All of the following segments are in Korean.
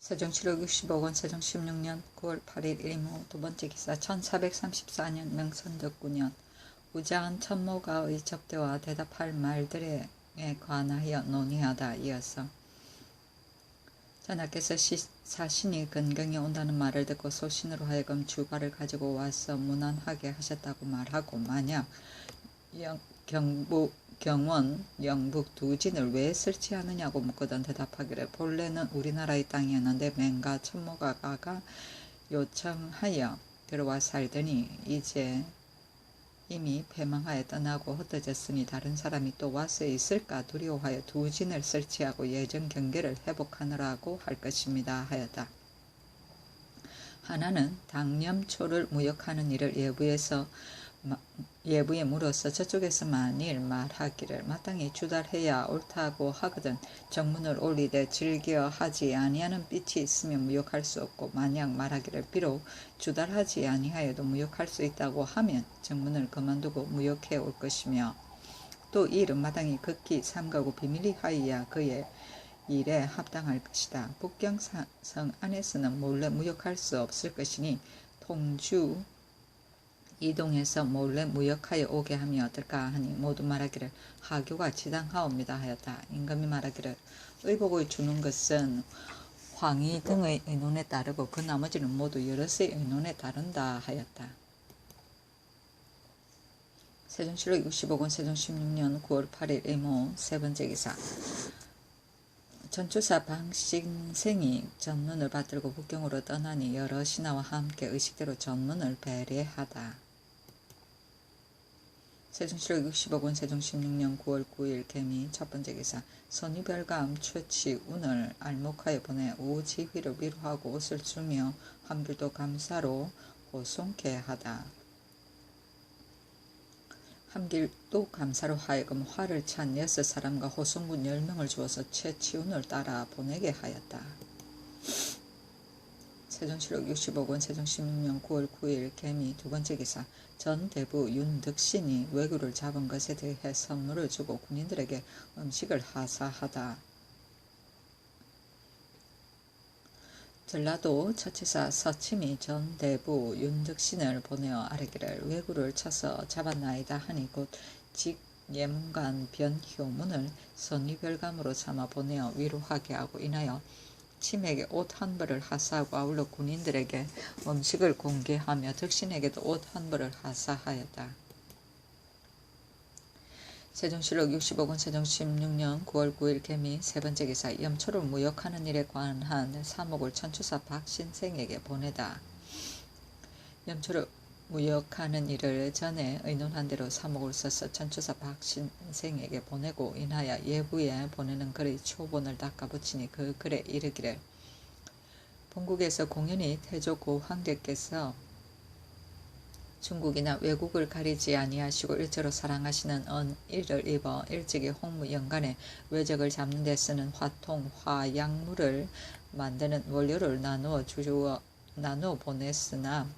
세종시록 65권 세종 16년 9월 8일 일모 두번째 기사 1434년 명선덕 9년 우자한 천모가의 접대와 대답할 말들에 관하여 논의하다. 이어서 전하께서 사신이 근경에 온다는 말을 듣고 소신으로 하여금 주가를 가지고 와서 무난하게 하셨다고 말하고, 만약 경원, 영북 두 진을 왜 설치하느냐고 묻거든 대답하기를 본래는 우리나라의 땅이었는데 맹가 천모가가 요청하여 들어와 살더니 이제 이미 패망하여 떠나고 흩어졌으니 다른 사람이 또 와서 있을까 두려워하여 두 진을 설치하고 예전 경계를 회복하느라고 할 것입니다 하였다. 하나는 당념초를 무역하는 일을 예부에 물어서 저쪽에서 만일 말하기를 마땅히 주달해야 옳다고 하거든 정문을 올리되 즐겨 하지 아니하는 빚이 있으면 무역할 수 없고, 만약 말하기를 비록 주달하지 아니하여도 무역할 수 있다고 하면 정문을 그만두고 무역해 올 것이며, 또 이 일은 마땅히 극히 삼가고 비밀리 하여야 그의 일에 합당할 것이다. 북경성 안에서는 몰래 무역할 수 없을 것이니 통주 이동해서 몰래 무역하여 오게 하면 어떨까 하니 모두 말하기를 하교가 지당하옵니다 하였다. 임금이 말하기를 의복을 주는 것은 황희 등의 의논에 따르고 그 나머지는 모두 여럿의 의논에 따른다 하였다. 세종시록 65권 세종 16년 9월 8일 일모 세번째 기사 전추사 방신생이 전문을 받들고 북경으로 떠나니 여러 신하와 함께 의식대로 전문을 배례하다. 세종시록 65권 세종 16년 9월 9일 개미 첫번째 기사 선유별감 최치운을 알목하여 보내 우지휘를 위로하고 옷을 주며 함길도 감사로 호송케 하다. 함길도 감사로 하여금 화를 찬 6사람과 호송군 10명을 주어서 최치운을 따라 보내게 하였다. 세종시록 65권 세종 16년 9월 9일 개미 두번째 기사 전대부 윤덕신이 왜구를 잡은 것에 대해 선물을 주고 군인들에게 음식을 하사하다. 전라도 처치사 서침이 전대부 윤덕신을 보내어 아뢰기를 왜구를 쳐서 잡았나이다 하니 곧 직예문관 변효문을 선위별감으로 삼아 보내어 위로하게 하고, 인하여 침에게 옷 한 벌을 하사하고 아울러 군인들에게 음식을 공개하며 덕신에게도 옷 한 벌을 하사하였다. 세종시록 65권 세종 16년 9월 9일 개미 세번째 기사 염초를 무역하는 일에 관한 사목을 천추사 박신생에게 보내다. 염초를 무역하는 일을 전에 의논한 대로 사목을 써서 천추사 박신생에게 보내고, 인하여 예부에 보내는 글의 초본을 닦아 붙이니 그 글에 이르기를 본국에서 공연히 태조 고황제께서 중국이나 외국을 가리지 아니하시고 일제로 사랑하시는 언일을 입어 일찍이 홍무 연간에 외적을 잡는 데 쓰는 화통, 화약물을 만드는 원료를 나누어 보냈으나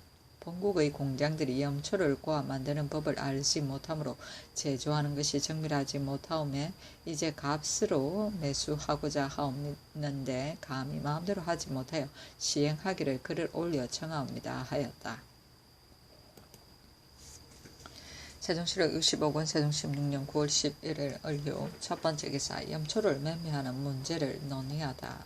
본국의 공장들이 염초를 과 만드는 법을 알지 못하므로 제조하는 것이 정밀하지 못하오매 이제 값으로 매수하고자 하옵는데 감히 마음대로 하지 못하여 시행하기를 글을 올려 청하옵니다 하였다. 세종시록 65권 세종 16년 9월 11일 을류 첫번째 기사 염초를 매매하는 문제를 논의하다.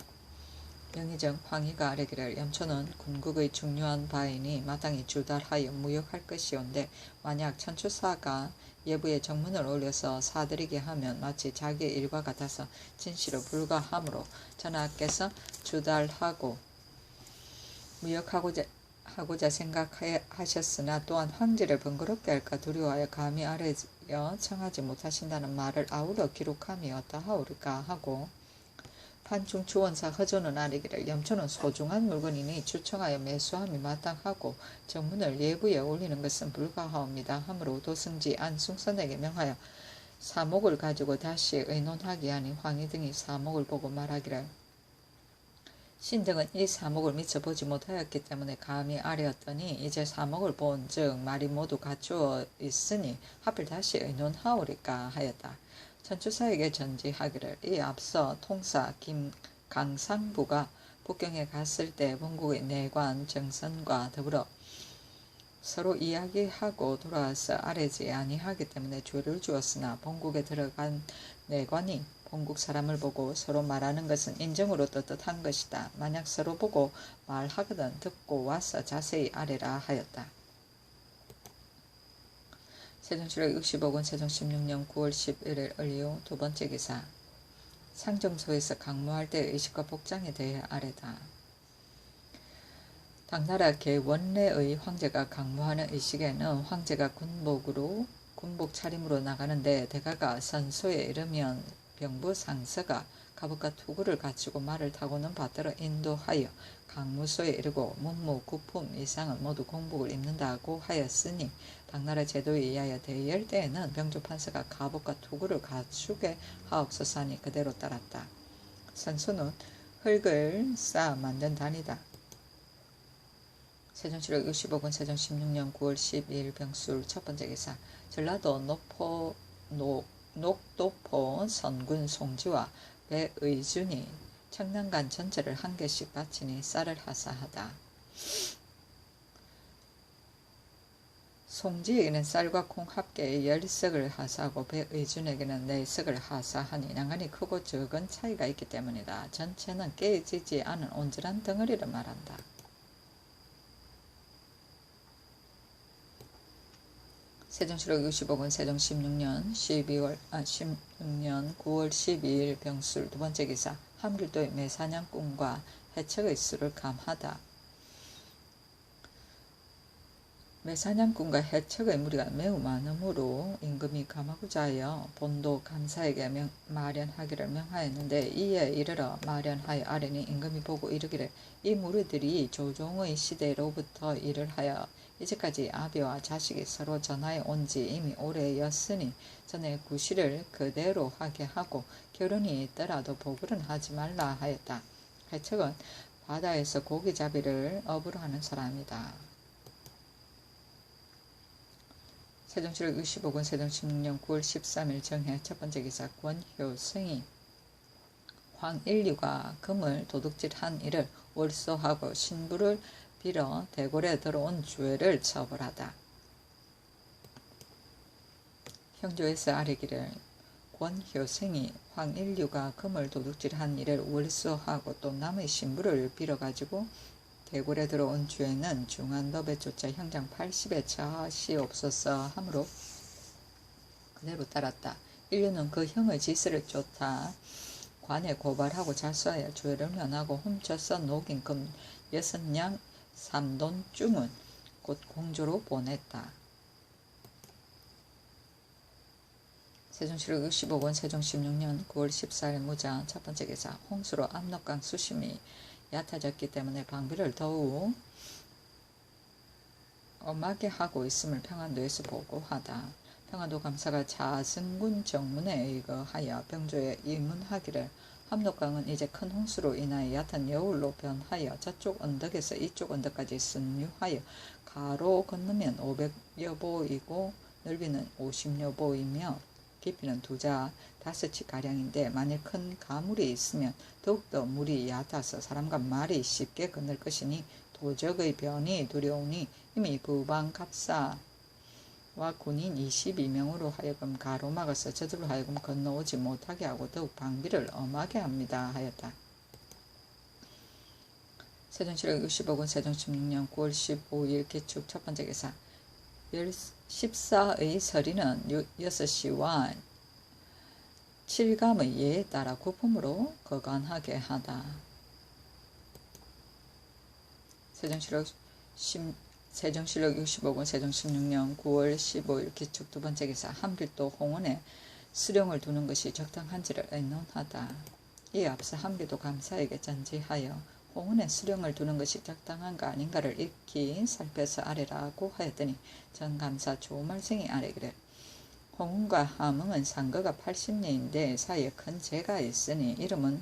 명의정 황희가 아뢰기를 염초는 군국의 중요한 바이니 마땅히 주달하여 무역할 것이온데, 만약 천추사가 예부에 정문을 올려서 사들이게 하면 마치 자기의 일과 같아서 진시로 불가하므로 전하께서 주달하고 무역하고자 생각하셨으나 또한 황제를 번거롭게 할까 두려워하여 감히 아뢰어 청하지 못하신다는 말을 아우러 기록함이 어떠하오리까 하고, 판중추원사 허조는 아뢰기를 염초는 소중한 물건이니 추청하여 매수함이 마땅하고 정문을 예부에 올리는 것은 불가하옵니다 하므로 도승지 안승선에게 명하여 사목을 가지고 다시 의논하게 하니 황희 등이 사목을 보고 말하기를 신등은 이 사목을 미처 보지 못하였기 때문에 감히 아뢰었더니 이제 사목을 본즉 말이 모두 갖추어 있으니 하필 다시 의논하오리까 하였다. 천추사에게 전지하기를 이 앞서 통사 강상부가 국경에 갔을 때 본국의 내관 정선과 더불어 서로 이야기하고 돌아와서 아뢰지 아니하기 때문에 죄를 주었으나 본국에 들어간 내관이 본국 사람을 보고 서로 말하는 것은 인정으로 떳떳한 것이다. 만약 서로 보고 말하거든 듣고 와서 자세히 아뢰라 하였다. 세종시록 65권 세종 16년 9월 11일 을류 두 번째 기사. 상정소에서 강무할 때의 의식과 복장에 대해 아뢰다. 당나라 개원래의 황제가 강무하는 의식에는 황제가 군복 차림으로 나가는데 대가가 선소에 이르면 병부 상서가 갑옷과 투구를 갖추고 말을 타고는 받들어 인도하여 강무소에 이르고 문무 구품 이상은 모두 공복을 입는다고 하였으니 당나라 제도에 의하여 대열 때에는 병조 판서가 갑옷과 투구를 갖추게 하옵소서 하니 그대로 따랐다. 선소는 흙을 쌓아 만든 단이다. 세종시록 65권 세종 16년 9월 12일 병술 첫 번째 기사. 전라도 녹도포 선군 송지와 배의준이 청량간 전체를 한 개씩 바치니 쌀을 하사하다. 송지에게는 쌀과 콩 합계 10석을 하사하고 배의준에게는 4석을 하사하니 양간이 크고 적은 차이가 있기 때문이다. 전체는 깨지지 않은 온전한 덩어리를 말한다. 세종시록 65권 세종 16년 9월 12일 병술 두 번째 기사. 함길도의 매사냥꾼과 해척의 수를 감하다. 매사냥꾼과 해척의 무리가 매우 많으므로 임금이 감하고자 하여 본도 감사에게 마련하기를 명하였는데 이에 이르러 마련하여 아뢰니 임금이 보고 이르기를 이 무리들이 조종의 시대로부터 일을 하여 이제까지 아비와 자식이 서로 전하에 온 지 이미 오래였으니 전에 구실을 그대로 하게 하고 결혼이 있더라도 보글은 하지 말라 하였다. 해척은 바다에서 고기잡이를 업으로 하는 사람이다. 세종시록 65권 세종 16년 9월 13일 정해 첫 번째 기사. 권효승이 황인류가 금을 도둑질한 이를 월소하고 신부를 빌어 대궐에 들어온 죄를 처벌하다. 형조에서 아뢰기를 권효승이 황인류가 금을 도둑질한 이를 월소하고 또 남의 신부를 빌어가지고 대궐에 들어온 죄는 중한법에 쫓아 형장 80에 처하시옵소서 하므로 그대로 따랐다. 인류는 그 형의 지시를 쫓아 관에 고발하고 자수하여 죄를 면하고 훔쳐서 녹인 금 6냥 3돈쯤은 곧 공조로 보냈다. 세종시록 65권 세종 16년 9월 14일 무장 첫 번째 기사. 홍수로 압록강 수심이 얕아졌기 때문에 방비를 더욱 엄하게 하고 있음을 평안도에서 보고하다. 평안도 감사가 자승군 정문에 의거하여 병조에 의문하기를 압록강은 이제 큰 홍수로 인하여 얕은 여울로 변하여 저쪽 언덕에서 이쪽 언덕까지 순유하여 가로 건너면 500여 보이고 넓이는 50여 보이며 깊이는 2자 5치가량인데 만일 큰 가물이 있으면 더욱더 물이 얕아서 사람과 말이 쉽게 건널 것이니 도적의 변이 두려우니 이미 부방 갑사와 군인 22명으로 하여금 가로막아서 저들로 하여금 건너오지 못하게 하고 더욱 방비를 엄하게 합니다 하였다. 세종시록 65권 세종 16년 9월 15일 기축 첫 번째 기사. 14의 서리는 6시와 7감의 예에 따라 구품으로 거간하게 하다. 세종시록 65권 세종 16년 9월 15일 기축 두 번째 기사. 함길도 홍원에 수령을 두는 것이 적당한지를 의논하다. 이에 앞서 함길도 감사에게 전지하여 홍원에 수령을 두는 것이 적당한가 아닌가를 익히 살펴서 아뢰라고 하였더니 전감사 조말생이 아뢰기를 홍원과 함흥은 상거가 80리인데 사이에 큰 제가 있으니 이름은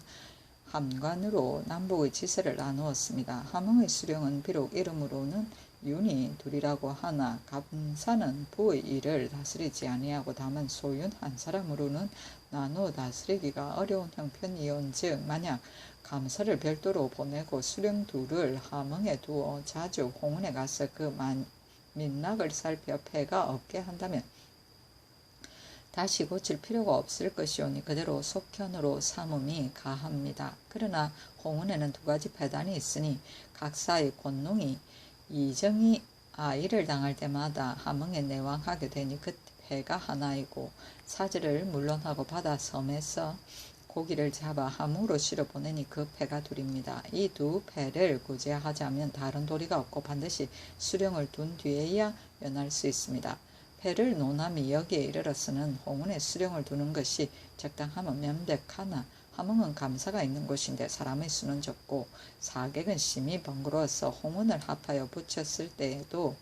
함관으로 남북의 지세를 나누었습니다. 함흥의 수령은 비록 이름으로는 윤이 둘이라고 하나 감사는 부의 일을 다스리지 아니하고 다만 소윤 한 사람으로는 나누어 다스리기가 어려운 형편이온즉 만약 감사를 별도로 보내고 수령 둘을 함흥에 두어 자주 홍은에 가서 그 민락을 살펴 폐가 없게 한다면 다시 고칠 필요가 없을 것이오니 그대로 속현으로 삼음이 가합니다. 그러나 홍은에는 두 가지 폐단이 있으니 각사의 권농이 이정이 아이를 당할 때마다 함흥에 내왕하게 되니 그 폐가 하나이고 사지를 물론하고 바다 섬에서 고기를 잡아 함흥으로 실어 보내니 그 폐가 둘입니다. 이 두 폐를 구제하자면 다른 도리가 없고 반드시 수령을 둔 뒤에야 연할 수 있습니다. 폐를 논함이 여기에 이르러서는 홍은에 수령을 두는 것이 적당하면 명백하나 함흥은 감사가 있는 곳인데 사람의 수는 적고 사객은 심히 번거로워서 홍은을 합하여 붙였을 때에도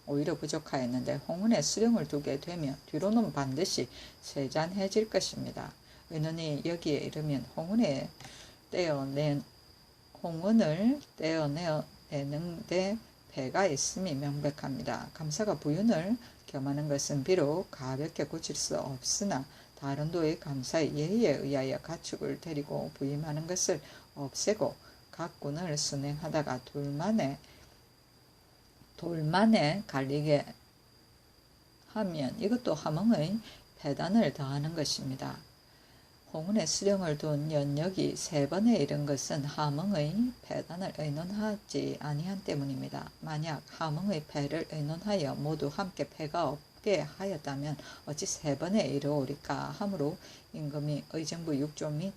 오히려 부족하였는데 홍은에 수령을 두게 되면 뒤로는 반드시 쇠잔해질 것입니다. 의논이 여기에 이르면 홍은을 떼어내는 데 폐가 있음이 명백합니다. 감사가 부윤을 겸하는 것은 비록 가볍게 고칠 수 없으나 다른 도의 감사의 예의에 의하여 가축을 데리고 부임하는 것을 없애고 각 군을 순행하다가 돌만에 갈리게 하면 이것도 함흥의 폐단을 더하는 것입니다. 홍은에 수령을 둔 연역이 3번에 이른 것은 함흥의 폐단을 의논하지 아니한 때문입니다. 만약 함흥의 폐를 의논하여 모두 함께 폐가 없게 하였다면 어찌 3번에 이르오리까 하므로 임금이 의정부 6조 및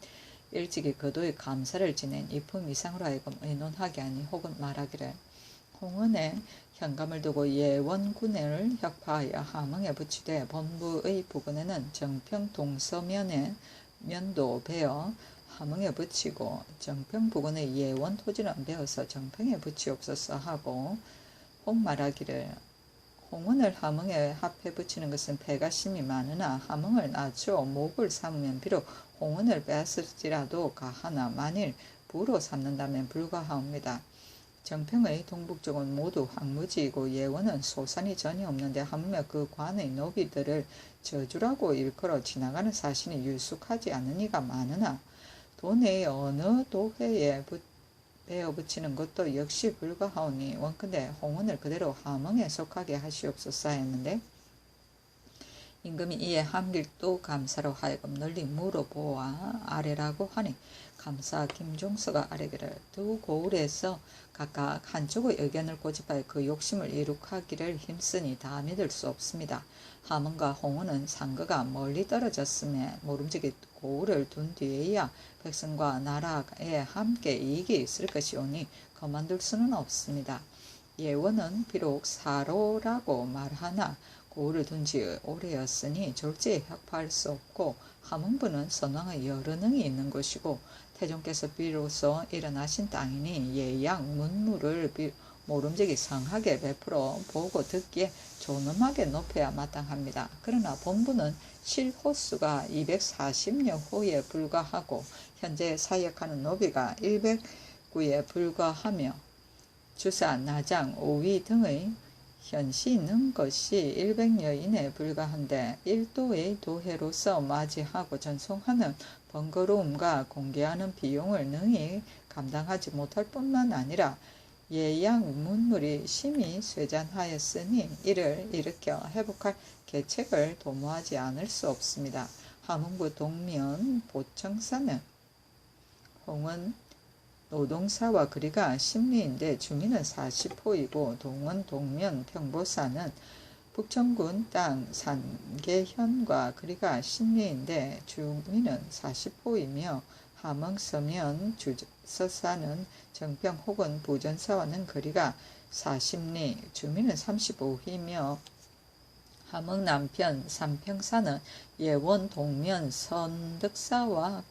일찍이 그도의 감사를 지낸 이품 이상으로 하여금 의논하게 하니 혹은 말하기를 홍은에 현감을 두고 예원군을 혁파하여 함흥에 붙이되 본부의 부근에는 정평 동서면에 면도 베어 함흥에 붙이고 정평 부근의 예원 토지는 베어서 정평에 붙이옵소서 하고 혹 말하기를 홍은을 함흥에 합해 붙이는 것은 폐가 심이 많으나 함흥을 낮추어 목을 삼으면 비록 홍은을 빼앗을지라도 가하나 만일 부로 삼는다면 불가하옵니다. 정평의 동북쪽은 모두 황무지이고 예원은 소산이 전혀 없는데 하물며 그 관의 노비들을 저주라고 일컬어 지나가는 사신이 유숙하지 않은 이가 많으나 도내의 어느 도회에 베어 붙이는 것도 역시 불가하오니 원컨대 홍은을 그대로 함흥에 속하게 하시옵소서 했는데 임금이 이에 함길도 감사로 하여금 널리 물어보아 아래라고 하니 감사 김종서가 아래기를 두 고을에서 각각 한쪽의 의견을 고집하여 그 욕심을 이룩하기를 힘쓰니 다 믿을 수 없습니다. 함흥과 홍은은 상거가 멀리 떨어졌음에 모름지기 고을을 둔 뒤에야 백성과 나라에 함께 이익이 있을 것이오니 그만둘 수는 없습니다. 예원은 비록 사로라고 말하나 고을을 둔 지 오래였으니 졸지에 혁파할 수 없고 함흥부는 선왕의 여러 능이 있는 곳이고 태종께서 비로소 일어나신 땅이니 예양 문무를 모름지기 성하게 베풀어 보고 듣기에 존엄하게 높여야 마땅합니다. 그러나 본부는 실호수가 240여 호에 불과하고 현재 사역하는 노비가 100구에 불과하며 주사, 나장, 오위 등의 현시 있는 것이 100여 이내에 불과한데 일도의 도회로서 맞이하고 전송하는 번거로움과 공개하는 비용을 능히 감당하지 못할 뿐만 아니라 예양 문물이 심히 쇠잔하였으니 이를 일으켜 회복할 계책을 도모하지 않을 수 없습니다. 함흥부 동면 보청사는 홍은 노동사와 거리가 10리인데 주민은 40호이고 동원 동면 평보사는 북천군 땅 산계현과 거리가 10리인데 주민은 40호이며 함흥 서면 서사는 정평 혹은 부전사와는 거리가 40리 주민은 35호이며 함흥 남편 삼평사는 예원 동면 선덕사와는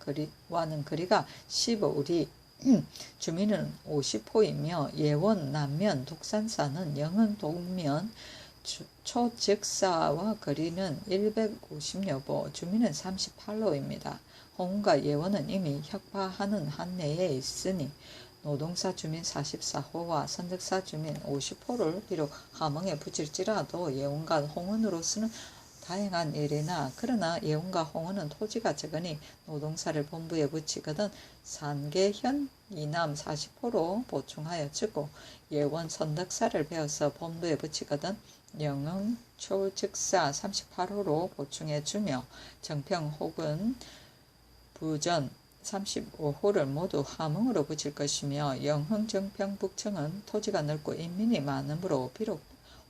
거리가 15리 주민은 50호이며 예원 남면 독산사는 영흥 동면 초직사와 거리는 150여보 주민은 38호입니다. 홍은과 예원은 이미 혁파하는 한 내에 있으니 노동사 주민 44호와 선덕사 주민 50호를 비록 함흥에 붙일지라도 예원과 홍은으로서는 다행한 일이나 그러나 예원과 홍은은 토지가 적으니 노동사를 본부에 붙이거든 산계현 이남 40호로 보충하여 주고 예원 선덕사를 베어서 본부에 붙이거든 영흥 초즉사 38호로 보충해 주며 정평 혹은 부전 35호를 모두 함흥으로 붙일 것이며 영흥 정평 북청은 토지가 넓고 인민이 많으므로 비록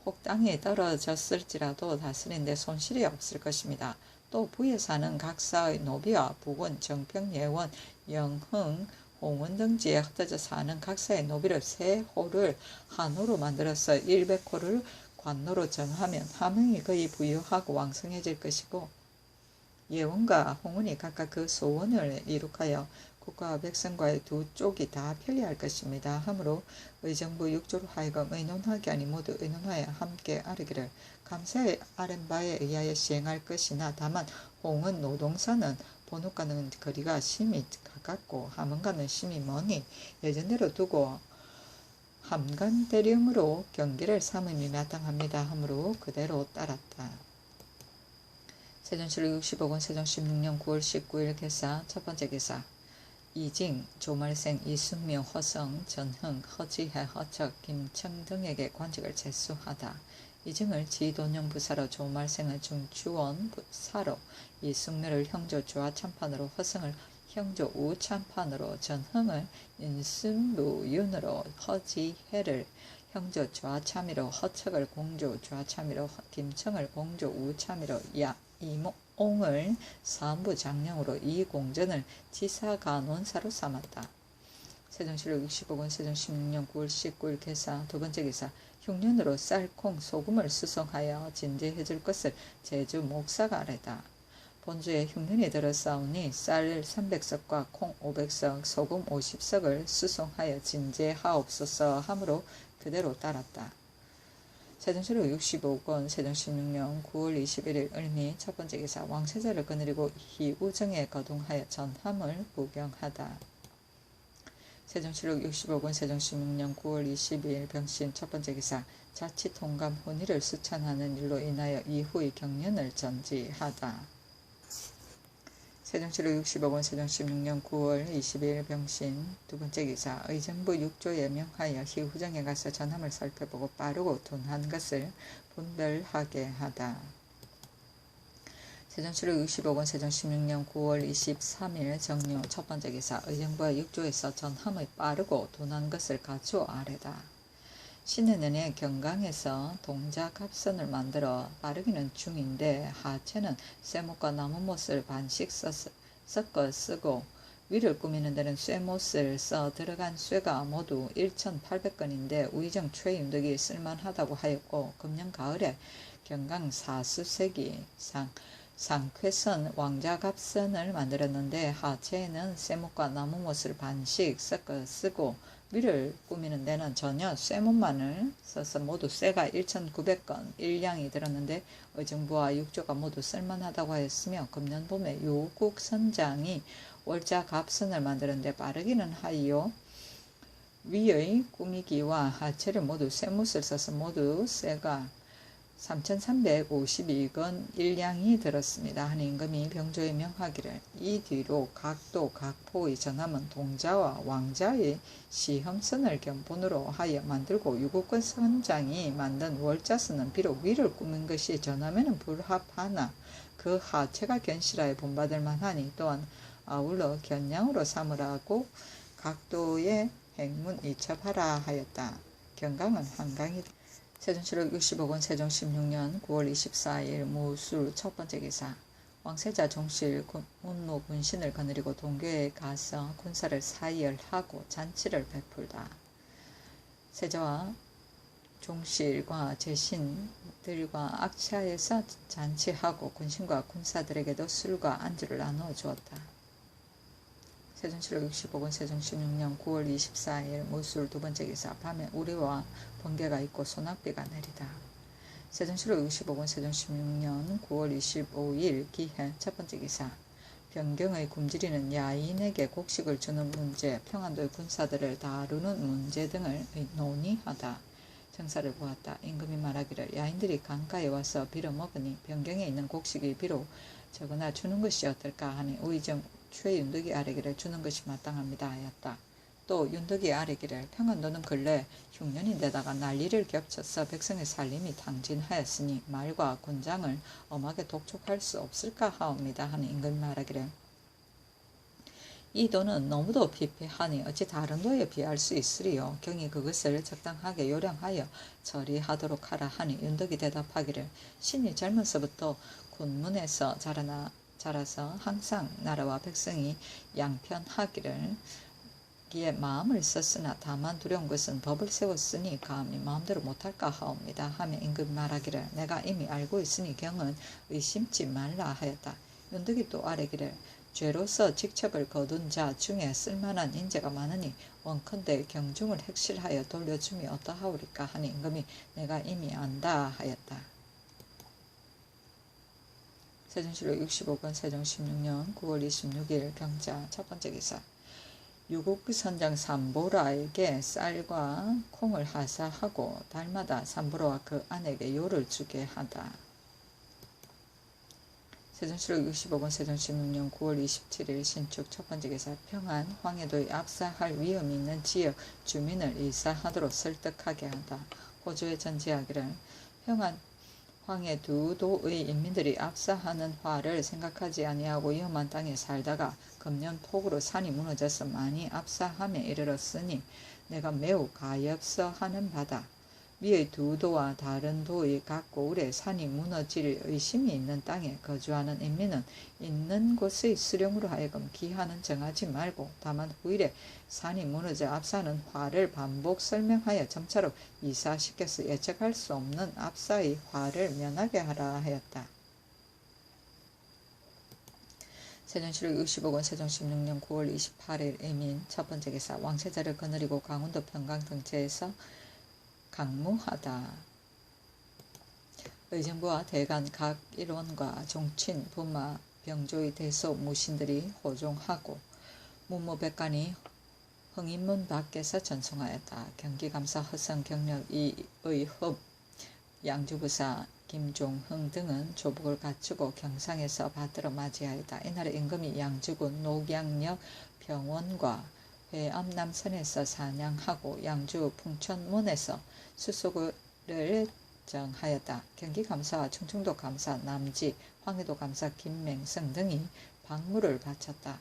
혹 땅이 떨어졌을지라도 다스린 데 손실이 없을 것입니다. 또 부에 사는 각사의 노비와 북원, 정평, 예원, 영흥, 홍원 등지에 흩어져 사는 각사의 노비를 세 호를 한호로 만들어서 100호를 관노로 정하면 함흥이 거의 부유하고 왕성해질 것이고 예원과 홍원이 각각 그 소원을 이룩하여 국가와 백성과의 두 쪽이 다 편리할 것입니다. 하므로 의정부 6조로 하여금 의논하게 하니 모두 의논하여 함께 아르기를 감사의 아랜 바에 의하여 시행할 것이나 다만 홍은 노동사는 본읍과는 거리가 심히 가깝고 함흥과는 심히 머니 예전대로 두고 함간대령으로 경계를 삼음이 마땅합니다. 하므로 그대로 따랐다. 세종실록 65권 세종 16년 9월 19일 개사 첫번째 개사 이징, 조말생, 이순명, 허성, 전흥, 허지해, 허척, 김청 등에게 관직을 제수하다. 이징을 지도령부사로, 조말생을 중추원 부사로, 이순명을 형조 좌참판으로, 허성을 형조 우참판으로, 전흥을 인순부윤으로, 허지해를 형조 좌참의로, 허척을 공조 좌참의로, 김청을 공조 우참의로, 이몽을 사무부 장령으로 이공전을 지사간원사로 삼았다. 세종실록 65권 세종 16년 9월 19일 개사 두번째 기사 흉년으로 쌀, 콩, 소금을 수송하여 진제해 줄 것을 제주 목사가 아뢰다. 본주에 흉년이 들어싸우니 쌀 300석과 콩 500석, 소금 50석을 수송하여 진제하옵소서 하므로 그대로 따랐다. 세종실록 65권 세종 16년 9월 21일 을미 첫번째 기사 왕세자를 거느리고 희우정에 거동하여 전함을 구경하다. 세종실록 65권 세종 16년 9월 22일 병신 첫번째 기사 자치통감 혼의를 수찬하는 일로 인하여 이후의 경련을 전지하다. 세종실록 65권 세종 16년 9월 22일 병신 두번째 기사 의정부 6조에 명하여 희후정에 가서 전함을 살펴보고 빠르고 둔한 것을 분별하게 하다. 세종실록 65권 세종 16년 9월 23일 정료 첫번째 기사 의정부와 6조에서 전함의 빠르고 둔한 것을 가주어 아래다. 신해년에 경강에서 동작합선을 만들어 빠르기는 중인데 하체는 쇠못과 나무못을 반씩 섞어 쓰고 위를 꾸미는 데는 쇠못을 써 들어간 쇠가 모두 1,800건인데 우의정 최윤덕이 쓸만하다고 하였고 금년 가을에 경강 사수세기 상쾌선 왕작합선을 만들었는데 하체에는 쇠못과 나무못을 반씩 섞어 쓰고 위를 꾸미는 데는 전혀 쇠못만을 써서 모두 쇠가 1,900건 일량이 들었는데 의정부와 6조가 모두 쓸만하다고 하였으며 금년 봄에 요국 선장이 월자 갑선을 만드는데 빠르기는 하이요 위의 꾸미기와 하체를 모두 쇠못을 써서 모두 쇠가 3,352건 일량이 들었습니다. 하니 임금이 병조에 명하기를 이 뒤로 각도 각포의 전함은 동자와 왕자의 시험선을 견본으로 하여 만들고 유국권 선장이 만든 월자선은 비록 위를 꾸민 것이 전함에는 불합하나 그 하체가 견실하여 본받을 만하니 또한 아울러 견양으로 삼으라고 각도의 행문 이첩하라 하였다. 경강은 한강이다. 세종실록 65권 세종 16년 9월 24일 무술 첫번째 기사 왕세자 종실 문무 군신을 거느리고 동교에 가서 군사를 사이열하고 잔치를 베풀다. 세자와 종실과 제신들과 악차에서 잔치하고 군신과 군사들에게도 술과 안주를 나누어 주었다. 세종실록 65권 세종 16년 9월 24일 무술 두번째 기사 밤에 우리와 번개가 있고 소낙비가 내리다. 세종실록 65권 세종 16년 9월 25일 기해 첫번째 기사 변경의 굶주리는 야인에게 곡식을 주는 문제, 평안도의 군사들을 다루는 문제 등을 논의하다. 정사를 보았다. 임금이 말하기를 야인들이 강가에 와서 빌어먹으니 변경에 있는 곡식이 비록 적으나 주는 것이 어떨까 하니 우의정 최윤덕이 아뢰기를 주는 것이 마땅합니다 하였다. 또 윤덕이 아뢰기를 평안도는 근래 흉년인데다가 난리를 겹쳐서 백성의 살림이 탕진하였으니 말과 군장을 엄하게 독촉할 수 없을까 하옵니다 하니 임금이 말하기를 이 도는 너무도 피폐하니 어찌 다른 도에 비할 수 있으리요. 경이 그것을 적당하게 요량하여 처리하도록 하라 하니 윤덕이 대답하기를 신이 젊어서부터 군문에서 자라서 항상 나라와 백성이 양편하기를 기에 마음을 썼으나 다만 두려운 것은 법을 세웠으니 감히 마음대로 못할까 하옵니다 하며 임금이 말하기를 내가 이미 알고 있으니 경은 의심치 말라 하였다. 윤덕이 또 아뢰기를 죄로서 직첩을 거둔 자 중에 쓸만한 인재가 많으니 원컨대 경중을 핵실하여 돌려줌이 어떠하오리까 하니 임금이 내가 이미 안다 하였다. 세종실록 65권 세종 16년 9월 26일 경자 첫 번째 기사 유국선장 삼보라에게 쌀과 콩을 하사하고 달마다 삼보라와 그 아내에게 요를 주게 하다. 세종실록 65권 세종 16년 9월 27일 신축 첫 번째 기사 평안 황해도에 압사할 위험이 있는 지역 주민을 이사하도록 설득하게 한다. 호조에 전지하기를 평안 황해 두 도의 인민들이 압사하는 화를 생각하지 아니하고 위험한 땅에 살다가 금년 폭우로 산이 무너져서 많이 압사함에 이르렀으니 내가 매우 가엾어 하는 바다. 위의 두 도와 다른 도의 각 고을에 산이 무너질 의심이 있는 땅에 거주하는 인민은 있는 곳의 수령으로 하여금 기한은 정하지 말고 다만 후일에 산이 무너져 압사하는 화를 반복 설명하여 점차로 이사시켜서 예측할 수 없는 압사의 화를 면하게 하라 하였다. 세종실록 65권 세종 16년 9월 28일 이민 첫 번째 기사 왕세자를 거느리고 강원도 평강 등지에서 강무하다. 의정부와 대간 각 일원과 종친, 부마, 병조의 대소, 무신들이 호종하고 무무백관이 흥인문 밖에서 전송하였다. 경기감사 허성 경력 이의흡 양주부사 김종흥 등은 조복을 갖추고 경상에서 받들어 맞이하였다. 이날에 임금이 양주군 녹양역 병원과 회암남선에서 사냥하고 양주 풍천문에서 수소를 정하였다. 경기감사와 충청도 감사 남지, 황해도 감사 김맹성 등이 박무를 바쳤다.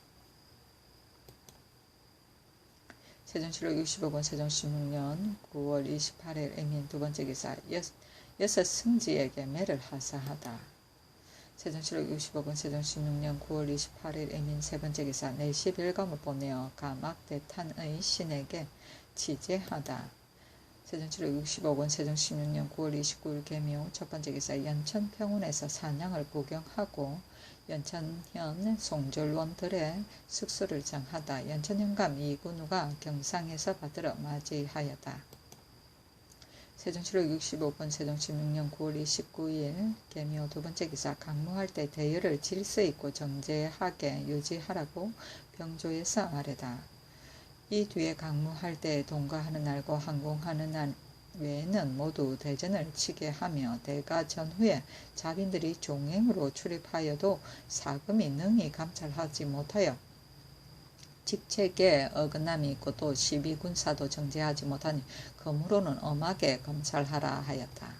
세종실록 65권 세종 16년 9월 28일 임인 두 번째 기사 여섯 승지에게 매를 하사하다. 세종실록 65권 세종 16년 9월 28일 임인 세 번째 기사 내시 별감을 보내어 가막대탄의 신에게 치제하다. 세종실록 65권 세종 16년 9월 29일 개묘 첫 번째 기사 연천 평원에서 사냥을 구경하고 연천현 송졸원들의 숙소를 정하다. 연천현감 이군우가 경상에서 받들어 맞이하였다. 세종실록 65권 세종 16년 9월 29일 개묘 두 번째 기사 강무할 때 대열을 질서 있고 정제하게 유지하라고 병조에서 아뢰다. 이 뒤에 강무할 때 동거하는 날과 항공하는 날 외에는 모두 대전을 치게 하며 대가 전후에 자빈들이 종행으로 출입하여도 사금이 능히 감찰하지 못하여 직책에 어긋남이 있고 또 시비군사도 정제하지 못하니 그러므로는 엄하게 검찰하라 하였다.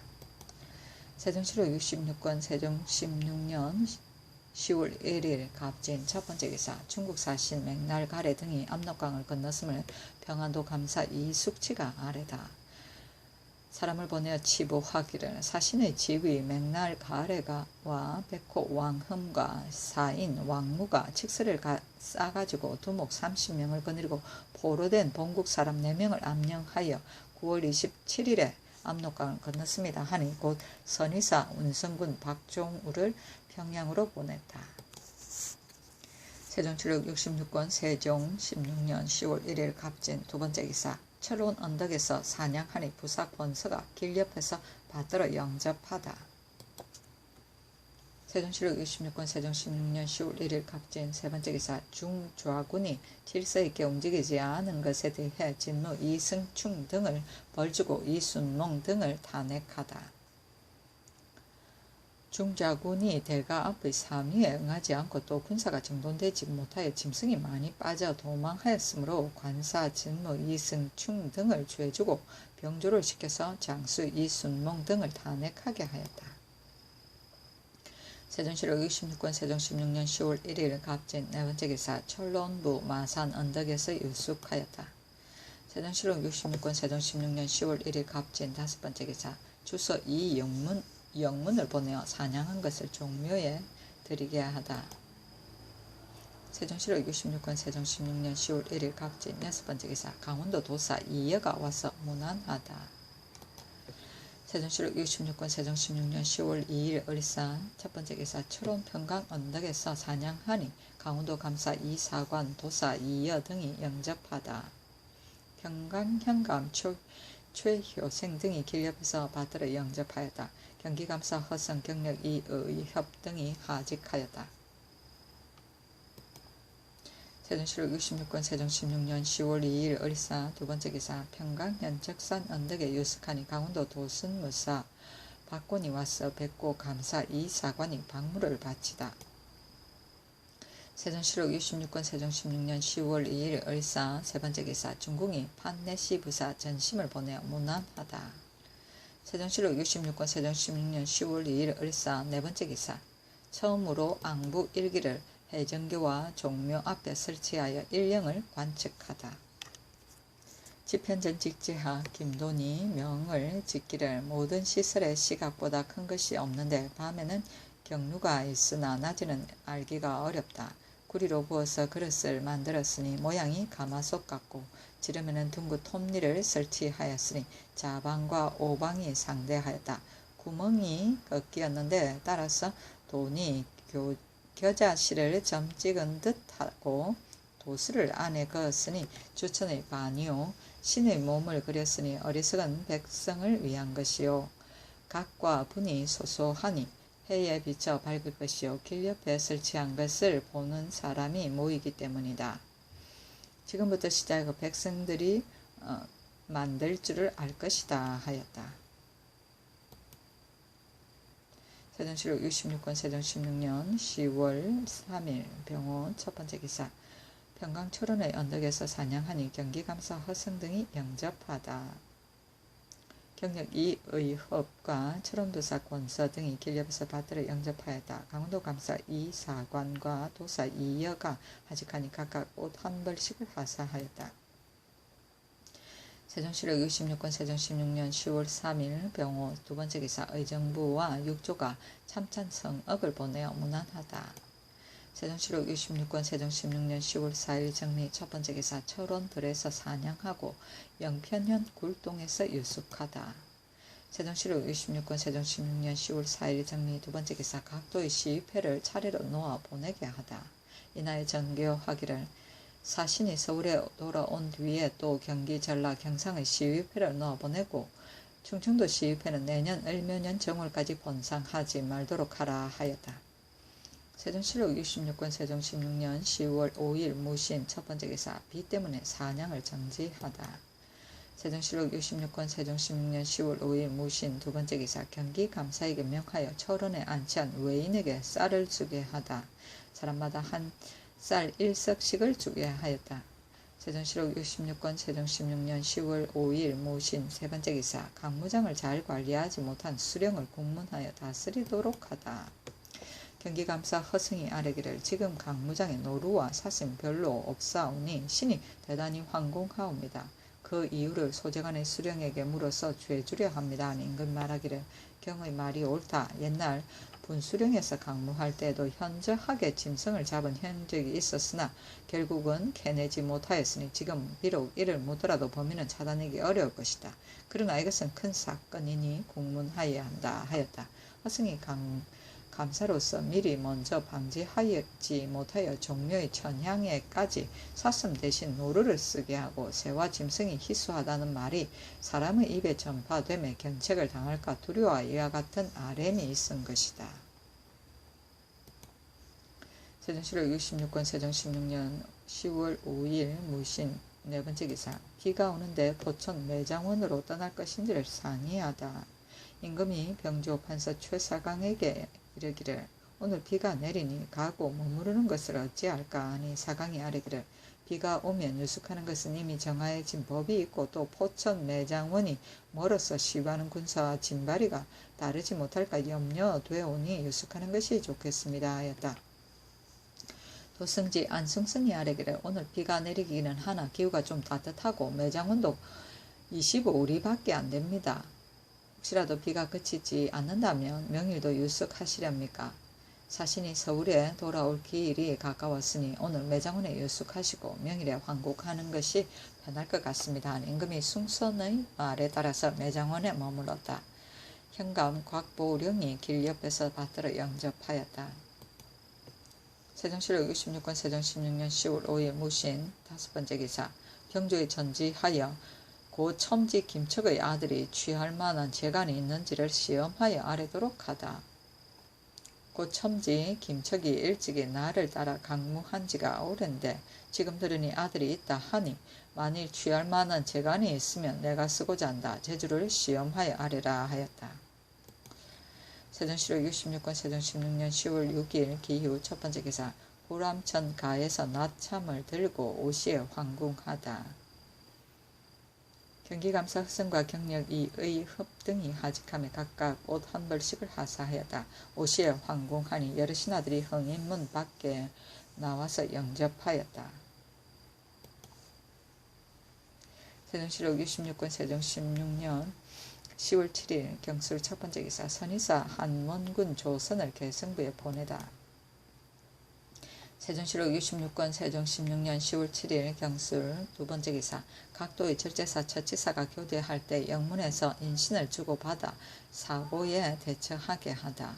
세종실록 66권 세종 16년 10월 1일 갑진 첫 번째 기사 중국 사신 맥날 가래 등이 압록강을 건넜음을 평안도 감사 이숙치가 아뢰다. 사람을 보내어 치부하기를 사신의 직위 맥날 가래가와 백호 왕흠과 사인 왕무가 칙서를 싸가지고 두목 30명을 거느리고 포로된 본국 사람 4명을 암령하여 9월 27일에 압록강을 건넜습니다 하니 곧 선의사 운성군 박종우를 평양으로 보냈다. 세종실록 66권 세종 16년 10월 1일 갑진 두 번째 기사 철원 언덕에서 사냥하니 부사 권서가 길 옆에서 받들어 영접하다. 세종시록 66권 세종 16년 10월 1일 갑진 세 번째 기사 중좌군이 질서 있게 움직이지 않은 것에 대해 진무 이승충 등을 벌주고 이순몽 등을 탄핵하다. 중좌군이 대가 앞의 삼위에 응하지 않고 또 군사가 정돈되지 못하여 짐승이 많이 빠져 도망하였으므로 관사 진무 이승충 등을 죄주고 병조를 시켜서 장수 이순몽 등을 탄핵하게 하였다. 세종시록 66권 세종 16년 10월 1일 갑진 네 번째 기사 철론부 마산 언덕에서 유숙하였다. 세종시록 66권 세종 16년 10월 1일 갑진 다섯 번째 기사 주서 영문을 보내어 사냥한 것을 종묘에 드리게 하다. 세종시록 66권 세종 16년 10월 1일 갑진 여섯 번째 기사 강원도 도사 이여가 와서 문안하다. 세종시록 66권 세종 16년 10월 2일 을산 첫 번째 기사 철원 평강 언덕에서 사냥하니 강원도 감사 이사관 도사 이여 등이 영접하다. 평강 현감 최효생 등이 길 옆에서 받들어 영접하였다. 경기감사 허성 경력 이의협 등이 하직하였다. 세종시록 66권 세종 16년 10월 2일 을산 두 번째 기사 평강현 적산 언덕에 유숙하니 강원도 도순무사 박곤이 와서 뵙고 감사 이사관이 박물을 바치다. 세종시록 66권 세종 16년 10월 2일 을산 세 번째 기사 중궁이 판내시 부사 전심을 보내어 문안하다. 세종시록 66권 세종 16년 10월 2일 을산 네 번째 기사 처음으로 앙부 일기를 해정교와 종묘 앞에 설치하여 일령을 관측하다. 집현전직지하 김돈이 명을 짓기를 모든 시설의 시각보다 큰 것이 없는데 밤에는 경루가 있으나 낮에는 알기가 어렵다. 구리로 부어서 그릇을 만들었으니 모양이 가마솥 같고 지름에는 둥근 톱니를 설치하였으니 자방과 오방이 상대하였다. 구멍이 꺾이었는데 따라서 돈이 겨자씨를 점 찍은 듯하고 도수를 안에 그었으니 주천의 반이요 신의 몸을 그렸으니 어리석은 백성을 위한 것이요 각과 분이 소소하니 해에 비쳐 밝을 것이요 길 옆에 설치한 것을 보는 사람이 모이기 때문이다. 지금부터 시작하여 백성들이 만들 줄을 알 것이다 하였다. 세종시록 66권 세종 16년 10월 3일 병원 첫 번째 기사 평강 철원의 언덕에서 사냥하니 경기감사 허성 등이 영접하다. 경력 이의협과 철원도사 권서 등이 길 옆에서 받들어 영접하였다. 강원도 감사 이사관과 도사 이여가 하직하니 각각 옷 한 벌씩을 하사하였다. 세종시록 66권 세종 16년 10월 3일 병호 두 번째 기사 의정부와 육조가 참찬성억을 보내어 문안하다. 세종시록 66권 세종 16년 10월 4일 정리 첫 번째 기사 철원들에서 사냥하고 영편현 굴동에서 유숙하다. 세종시록 66권 세종 16년 10월 4일 정리 두 번째 기사 각도의 시위패를 차례로 놓아 보내게 하다. 이날 전교하기를 사신이 서울에 돌아온 뒤에 또 경기, 전라, 경상의 시위패를 넣어보내고 충청도 시위패는 내년 을묘년 정월까지 본상하지 말도록 하라 하였다. 세종시록 66권 세종 16년 10월 5일 무신 첫 번째 기사 비 때문에 사냥을 정지하다. 세종시록 66권 세종 16년 10월 5일 무신 두 번째 기사 경기 감사에게 명하여 철원에 안치한 외인에게 쌀을 주게 하다. 사람마다 한 쌀 1석씩을 주게 하였다. 세종시록 66권 세종 16년 10월 5일 무신 세 번째 기사 강무장을 잘 관리하지 못한 수령을 국문하여 다스리도록 하다. 경기감사 허승이 아뢰기를 지금 강무장의 노루와 사심 별로 없사오니 신이 대단히 황공하옵니다. 그 이유를 소재관의 수령에게 물어서 죄주려 합니다. 하니 임금 말하기를 경의 말이 옳다. 옛날 분수령에서 강무할 때에도 현저하게 짐승을 잡은 현적이 있었으나 결국은 캐내지 못하였으니 지금 비록 이를 묻더라도 범인은 찾아내기 어려울 것이다. 그러나 이것은 큰 사건이니 공문하여야 한다 하였다. 허승이 감사로서 미리 먼저 방지하지 못하여 종묘의 천향에까지 사슴 대신 노루를 쓰게 하고 새와 짐승이 희수하다는 말이 사람의 입에 전파되매 견책을 당할까 두려워 이와 같은 아뢰미 있은 것이다. 세종시로 66권 세종 16년 10월 5일 무신 네 번째 기사. 비가 오는데 포천 매장원으로 떠날 것인지를 상의하다. 임금이 병조 판서 최사강에게 이르기를 오늘 비가 내리니 가고 머무르는 것을 어찌할까 하니 사강이 아뢰기를 비가 오면 유숙하는 것은 이미 정하여진 법이 있고 또 포천 매장원이 멀어서 시바는 군사와 진발이가 다르지 못할까 염려되오니 유숙하는 것이 좋겠습니다 하였다. 도승지 안승선이 아뢰기를 오늘 비가 내리기는 하나 기후가 좀 따뜻하고 매장원도 25리 안 됩니다. 혹시라도 비가 그치지 않는다면 명일도 유숙하시렵니까? 사신이 서울에 돌아올 기일이 가까웠으니 오늘 매장원에 유숙하시고 명일에 환국하는 것이 편할 것 같습니다. 임금이 승선의 말에 따라서 매장원에 머물렀다. 현감 곽보령이 길 옆에서 받들어 영접하였다. 세종시로 66권 세종 16년 10월 5일 무신 다섯 번째 기사. 병조에 전지하여 고 첨지 김척의 아들이 취할 만한 재간이 있는지를 시험하여 아뢰도록 하다. 고 첨지 김척이 일찍이 나를 따라 강무한 지가 오랜데 지금 들으니 아들이 있다 하니 만일 취할 만한 재간이 있으면 내가 쓰고자 한다. 제주를 시험하여 아뢰라 하였다. 세종시로 66권 세종 16년 10월 6일 기후 첫 번째 기사. 보람천 가에서 낮참을 들고 오시에 황궁하다. 경기감사 흑성과 경력 2의 흡등이 하직함에 각각 옷 한 벌씩을 하사하였다. 오시에 황궁하니 여러 신하들이 흥인문 밖에 나와서 영접하였다. 세종시로 66권 세종 16년 10월 7일 경술 첫 번째 기사. 선의사 한원군 조선을 개성부에 보내다. 세종시로 66권 세종 16년 10월 7일 경술 두 번째 기사. 각도의 절제사 처치사가 교대할 때 영문에서 인신을 주고받아 사고에 대처하게 하다.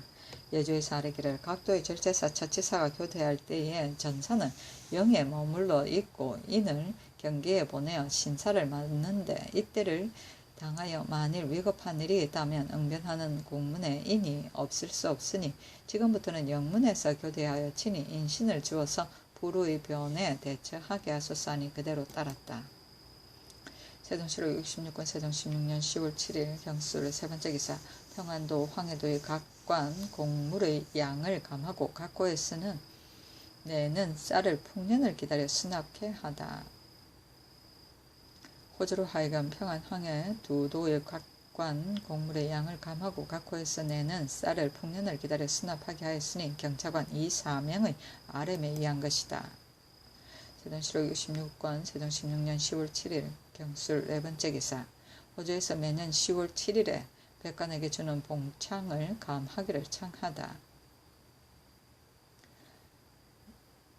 예조에서 아뢰기를 각도의 절제사 처치사가 교대할 때에 전사는 영에 머물러 있고 인을 경계에 보내어 신사를 맡는데 이때를 당하여 만일 위급한 일이 있다면 응변하는 공문에 인이 없을 수 없으니 지금부터는 영문에서 교대하여 친히 인신을 주어서 불우의 변에 대처하게 하소서 하니 그대로 따랐다. 세종시로 66권 세종 16년 10월 7일 경술 세 번째 기사. 평안도 황해도의 각관 곡물의 양을 감하고 각고에 쓰는 내는 쌀을 풍년을 기다려 수납케 하다. 호주로 하여금 평안 황해 두 도의 각관 곡물의 양을 감하고 각호에서 내는 쌀을 풍년을 기다려 수납하게 하였으니 경차관 이 사명의 아뢰에 의한 것이다. 세종시로 66권 세종 16년 10월 7일 경술 네 번째 기사. 호주에서 매년 10월 7일에 백관에게 주는 봉창을 감하기를 청하다.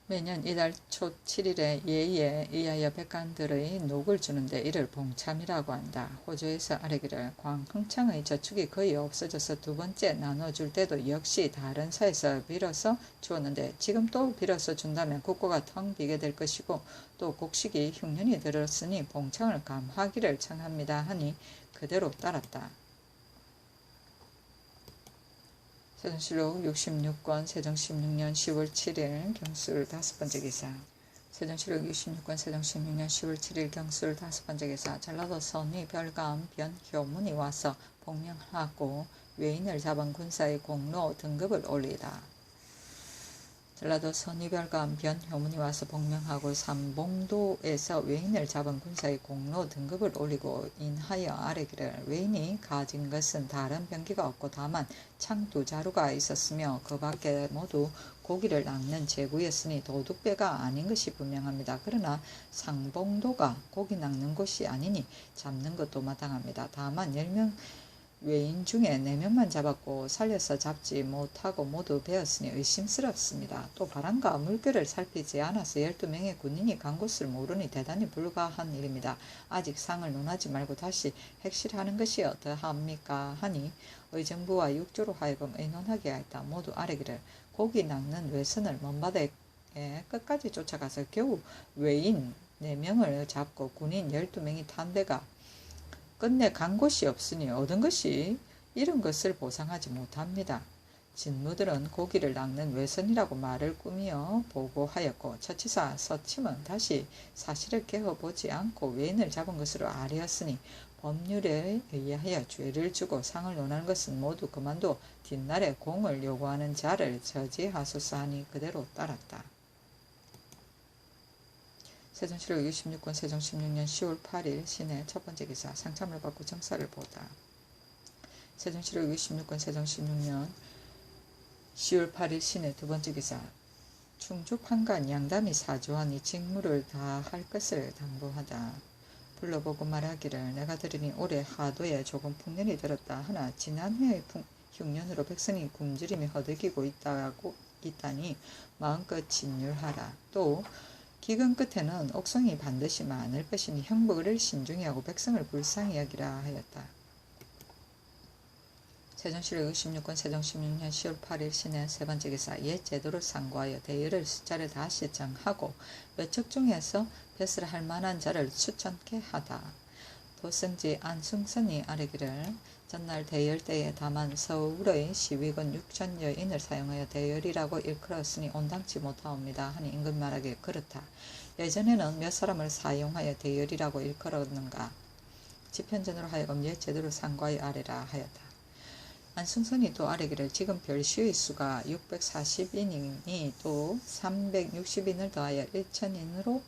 매년 이달 초 7일에 예의에 의하여 백관들의 녹을 주는데 이를 봉참이라고 한다. 호주에서 아뢰기를 광흥창의 저축이 거의 없어져서 두 번째 나눠줄 때도 역시 다른 사에서 빌어서 주었는데 지금 또 빌어서 준다면 국고가 텅 비게 될 것이고 또 곡식이 흉년이 들었으니 봉창을 감하기를 청합니다 하니 그대로 따랐다. 세종시록 66권 세종 16년 10월 7일 경술 다섯 번째 기사. 세종시록 66권 세종 16년 10월 7일 경술 다섯 번째 기사. 전라도 선의 별감 변효문이 와서 복명하고 외인을 잡은 군사의 공로 등급을 올리다. 전라도 선의별감 변효문이 와서 복명하고 삼봉도에서 외인을 잡은 군사의 공로 등급을 올리고 인하여 아뢰기를 외인이 가진 것은 다른 병기가 없고 다만 창 두 자루가 있었으며 그 밖에 모두 고기를 낚는 제구였으니 도둑배가 아닌 것이 분명합니다. 그러나 상봉도가 고기 낚는 곳이 아니니 잡는 것도 마땅합니다. 다만 10명 외인 중에 4명만 잡았고 살려서 잡지 못하고 모두 베었으니 의심스럽습니다. 또 바람과 물결을 살피지 않아서 12명의 군인이 간 곳을 모르니 대단히 불가한 일입니다. 아직 상을 논하지 말고 다시 핵실하는 것이 어떠합니까 하니 의정부와 육조로 하여금 의논하게 하였다. 모두 아뢰기를 고기 낚는 외선을 먼 바다에 끝까지 쫓아가서 겨우 외인 4명을 잡고 군인 12명이 탄 데가 끝내 간 곳이 없으니 얻은 것이 잃은 것을 보상하지 못합니다. 진무들은 고기를 낚는 외선이라고 말을 꾸미어 보고하였고 처치사 서침은 다시 사실을 깨어보지 않고 외인을 잡은 것으로 아뢰었으니 법률에 의하여 죄를 주고 상을 논하는 것은 모두 그만둬 뒷날에 공을 요구하는 자를 저지하소서 하니 그대로 따랐다. 세종시록 66권 세종 16년 10월 8일 신의 첫 번째 기사 상참을 받고 정사를 보다. 세종시록 66권 세종 16년 10월 8일 신의 두 번째 기사 충주 판관 양담이 사주하니 직무를 다 할 것을 당부하다. 불러보고 말하기를 내가 들으니 올해 하도에 조금 풍년이 들었다 하나 지난해의 흉년으로 백성이 굶주림이 허덕이고 있다니 마음껏 진율하라. 또 기근 끝에는 옥성이 반드시 많을 것이니 형벌을 신중히 하고 백성을 불쌍히 여기라 하였다. 세종시록 66권 세종 16년 10월 8일 신의 세 번째 기사 옛 제도를 상고하여 대열을 숫자를 다시 정하고 외척 중에서 벼슬 할 만한 자를 추천케 하다. 도성지 안승선이 아뢰기를 전날 대열 때에 다만 서울의 시위군 6천여인을 사용하여 대열이라고 일컬었으니 온당치 못하옵니다 하니 임금 말하기를 그렇다. 예전에는 몇 사람을 사용하여 대열이라고 일컬었는가. 지편전으로 하여금 옛 제도를 상고하여 아뢰라 하였다. 안승선이 또 아뢰기를 지금 별시의 수가 640인이니 또 360인을 더하여 1000인으로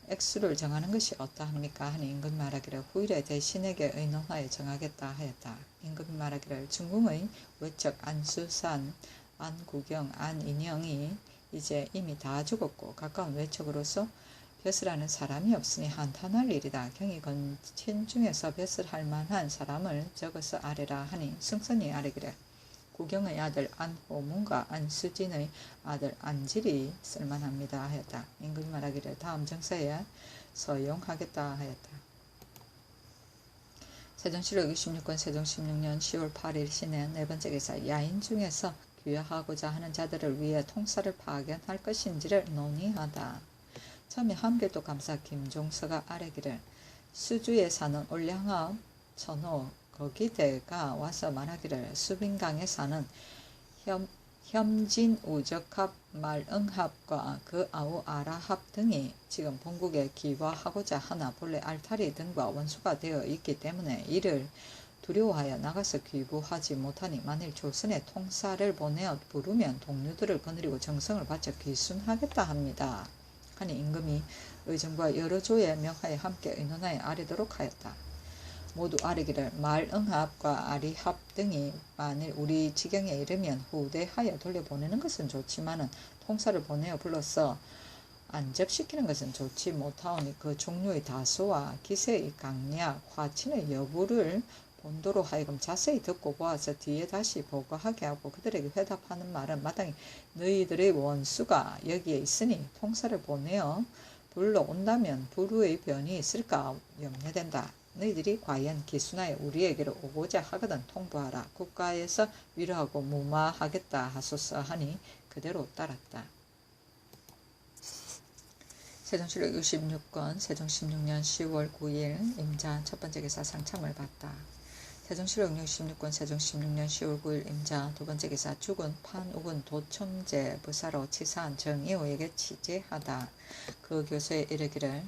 액수를 정하는 것이 어떠합니까? 하니 임금 말하기를 후일에 대신에게 의논하여 정하겠다 하였다. 임금 말하기를 중궁의 외척 안수산, 안구경, 안인영이 이제 이미 다 죽었고 가까운 외척으로서 벼슬하는 사람이 없으니 한탄할 일이다. 경이 건친 중에서 벼슬할 만한 사람을 적어서 아뢰라 하니 승선이 아뢰기를 구경의 아들 안호문과 안수진의 아들 안질이 쓸만합니다 하였다. 임금이 말하기를 다음 정사에 서용하겠다 하였다. 세종시록 66권 세종 16년 10월 8일 신의 네 번째 기사 야인 중에서 귀화하고자 하는 자들을 위해 통사를 파견할 것인지를 논의하다. 처음에 한길도 감사 김종서가 아뢰기를 수주에 사는 올량합 천호 거기대가 와서 말하기를 수빈강에 사는 혐진우적합 말응합과 그 아우 아라합 등이 지금 본국에 귀화하고자 하나 본래 알타리 등과 원수가 되어 있기 때문에 이를 두려워하여 나가서 귀부하지 못하니 만일 조선에 통사를 보내어 부르면 동료들을 거느리고 정성을 바쳐 귀순하겠다 합니다. 하니 임금이 의정부와 여러 조에 명하여 함께 의논하여 아뢰도록 하였다. 모두 아뢰기를 말응합과 아리합 등이 만일 우리 지경에 이르면 후대하여 돌려보내는 것은 좋지만은 통사를 보내어 불러서 안접시키는 것은 좋지 못하오니 그 종류의 다소와 기세의 강약, 화친의 여부를 본도로 하여금 자세히 듣고 보아서 뒤에 다시 보고하게 하고 그들에게 회답하는 말은 마땅히 너희들의 원수가 여기에 있으니 통사를 보내어 불러온다면 불후의 변이 있을까 염려된다. 너희들이 과연 기순하여 우리에게로 오고자 하거든 통보하라. 국가에서 위로하고 무마하겠다 하소서 하니 그대로 따랐다. 세종시록 66권 세종 16년 10월 9일 임자 첫 번째 기사 상참을 받다. 세종시록 66권 세종 16년 10월 9일 임자 두 번째 기사 죽은 판욱은 도첨제 부사로 치사한 정이호에게 치제하다. 그 교수에 이르기를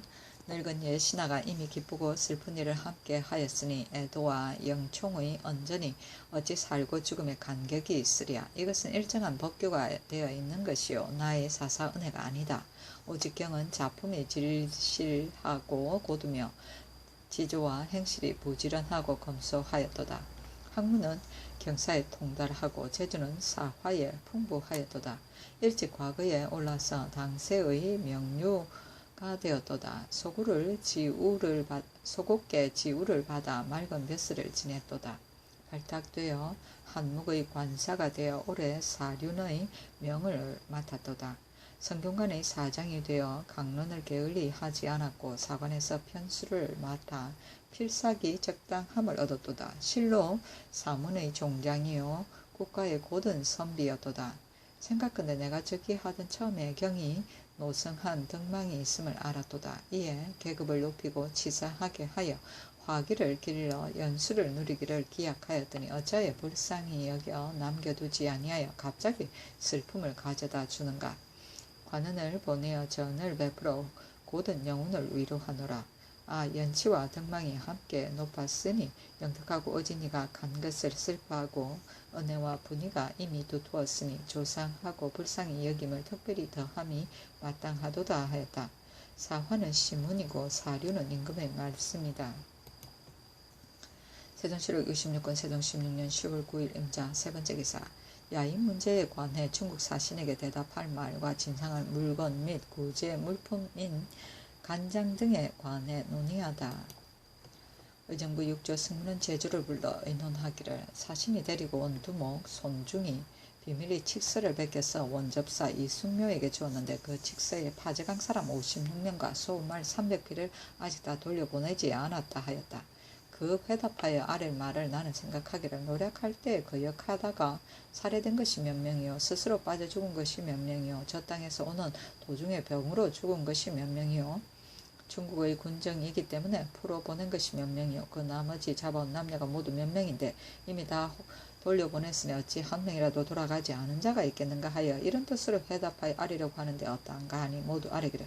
늙은 예신하가 이미 기쁘고 슬픈 일을 함께 하였으니 애도와 영총의 언전이 어찌 살고 죽음의 간격이 있으랴. 이것은 일정한 법규가 되어 있는 것이요 나의 사사 은혜가 아니다. 오직 경은 작품이 질실하고 고두며 지조와 행실이 부지런하고 검소하였도다. 학문은 경사에 통달하고 재주는 사화에 풍부하였도다. 일찍 과거에 올라서 당세의 명류가 되었도다. 소곱게 지우를 받아 맑은 벼슬을 지냈도다. 발탁되어 한묵의 관사가 되어 올해 사륜의 명을 맡았도다. 성균관의 사장이 되어 강론을 게을리하지 않았고 사관에서 편수를 맡아 필사기 적당함을 얻었도다. 실로 사문의 종장이요 국가의 고든 선비였도다. 생각건대 내가 저기 하던 처음에 경이 노성한 덕망이 있음을 알았도다. 이에 계급을 높이고 치사하게 하여 화기를 길러 연수를 누리기를 기약하였더니 어찌하여 불쌍히 여겨 남겨두지 아니하여 갑자기 슬픔을 가져다 주는가. 관원을 보내어 전을 베풀어 곧은 영혼을 위로하노라. 아, 연치와 덕망이 함께 높았으니 영특하고 어진이가 간 것을 슬퍼하고 은혜와 분이가 이미 두투었으니 조상하고 불쌍히 여김을 특별히 더함이 마땅하도다 하였다. 사화는 시문이고 사류는 임금의 말씀이다. 세종시록 66권 세종 16년 10월 9일 임자 세 번째 기사. 야인 문제에 관해 중국 사신에게 대답할 말과 진상할 물건 및 구제 물품인 간장 등에 관해 논의하다. 의정부 6조 승무는 제주를 불러 의논하기를 사신이 데리고 온 두목 손중이 비밀리 칙서를 베껴서 원접사 이숙묘에게 주었는데 그 칙서에 파제강 사람 56명과 소말 300피를 아직 다 돌려보내지 않았다 하였다. 그 회답하여 아랠 말을 나는 생각하기를 노력할 때 거역하다가 살해된 것이 몇 명이요 스스로 빠져 죽은 것이 몇 명이요 저 땅에서 오는 도중에 병으로 죽은 것이 몇 명이요 중국의 군정이기 때문에 풀어보낸 것이 몇 명이요 그 나머지 잡아온 남녀가 모두 몇 명인데 이미 다 돌려보냈으니 어찌 한 명이라도 돌아가지 않은 자가 있겠는가 하여 이런 뜻으로 회답하여 아뢰려고 하는데 어떠한가 하니 모두 아뢰기를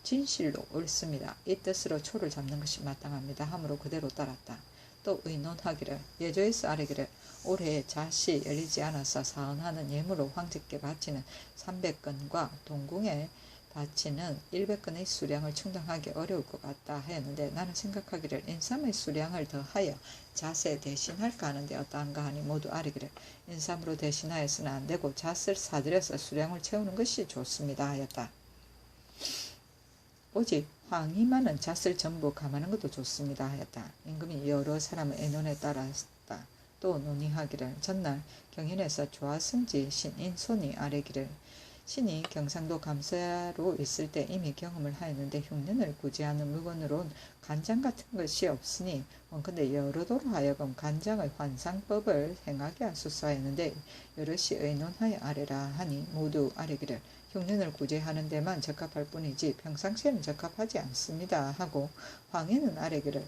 진실로 옳습니다. 이 뜻으로 초를 잡는 것이 마땅합니다. 함으로 그대로 따랐다. 또 의논하기를 예조에서 아뢰기를 올해 잣이 열리지 않아서 사은하는 예물로 황제께 바치는 300건과 동궁에 바치는 100건의 수량을 충당하기 어려울 것 같다 하였는데 나는 생각하기를 인삼의 수량을 더하여 잣에 대신할까 하는데 어떠한가 하니 모두 아뢰기를 인삼으로 대신하여서는 안되고 잣을 사들여서 수량을 채우는 것이 좋습니다 하였다. 오직 황이 많은 잣을 전부 감하는 것도 좋습니다 하였다. 임금이 여러 사람의 의논에 따랐다. 또 논의하기를 전날 경연에서 조화승지 신인 손이 아뢰기를 신이 경상도 감사로 있을 때 이미 경험을 하였는데 흉년을 구제하는 물건으론 간장 같은 것이 없으니 원컨대 여러도로 하여금 간장의 환상법을 행하게 하소서 하였는데 여럿이 의논하여 아뢰라 하니 모두 아뢰기를 흉년을 구제하는 데만 적합할 뿐이지 평상시에는 적합하지 않습니다 하고 황해는 아뢰기를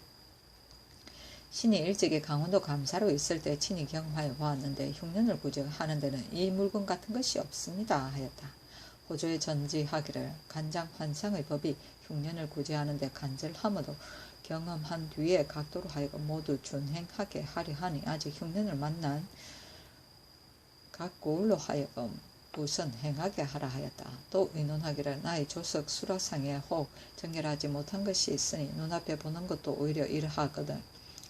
신이 일찍이 강원도 감사로 있을 때 친히 경험하여 보았는데 흉년을 구제하는 데는 이 물건 같은 것이 없습니다 하였다. 호조에 전지하기를 간장 환상의 법이 흉년을 구제하는 데 간절함으로 경험한 뒤에 각도로 하여금 모두 준행하게 하려 하니 아직 흉년을 만난 각고울로 하여금 우선 행하게 하라 하였다. 또 의논하기를 나의 조석 수라상에 혹 정결하지 못한 것이 있으니 눈앞에 보는 것도 오히려 이러하거든.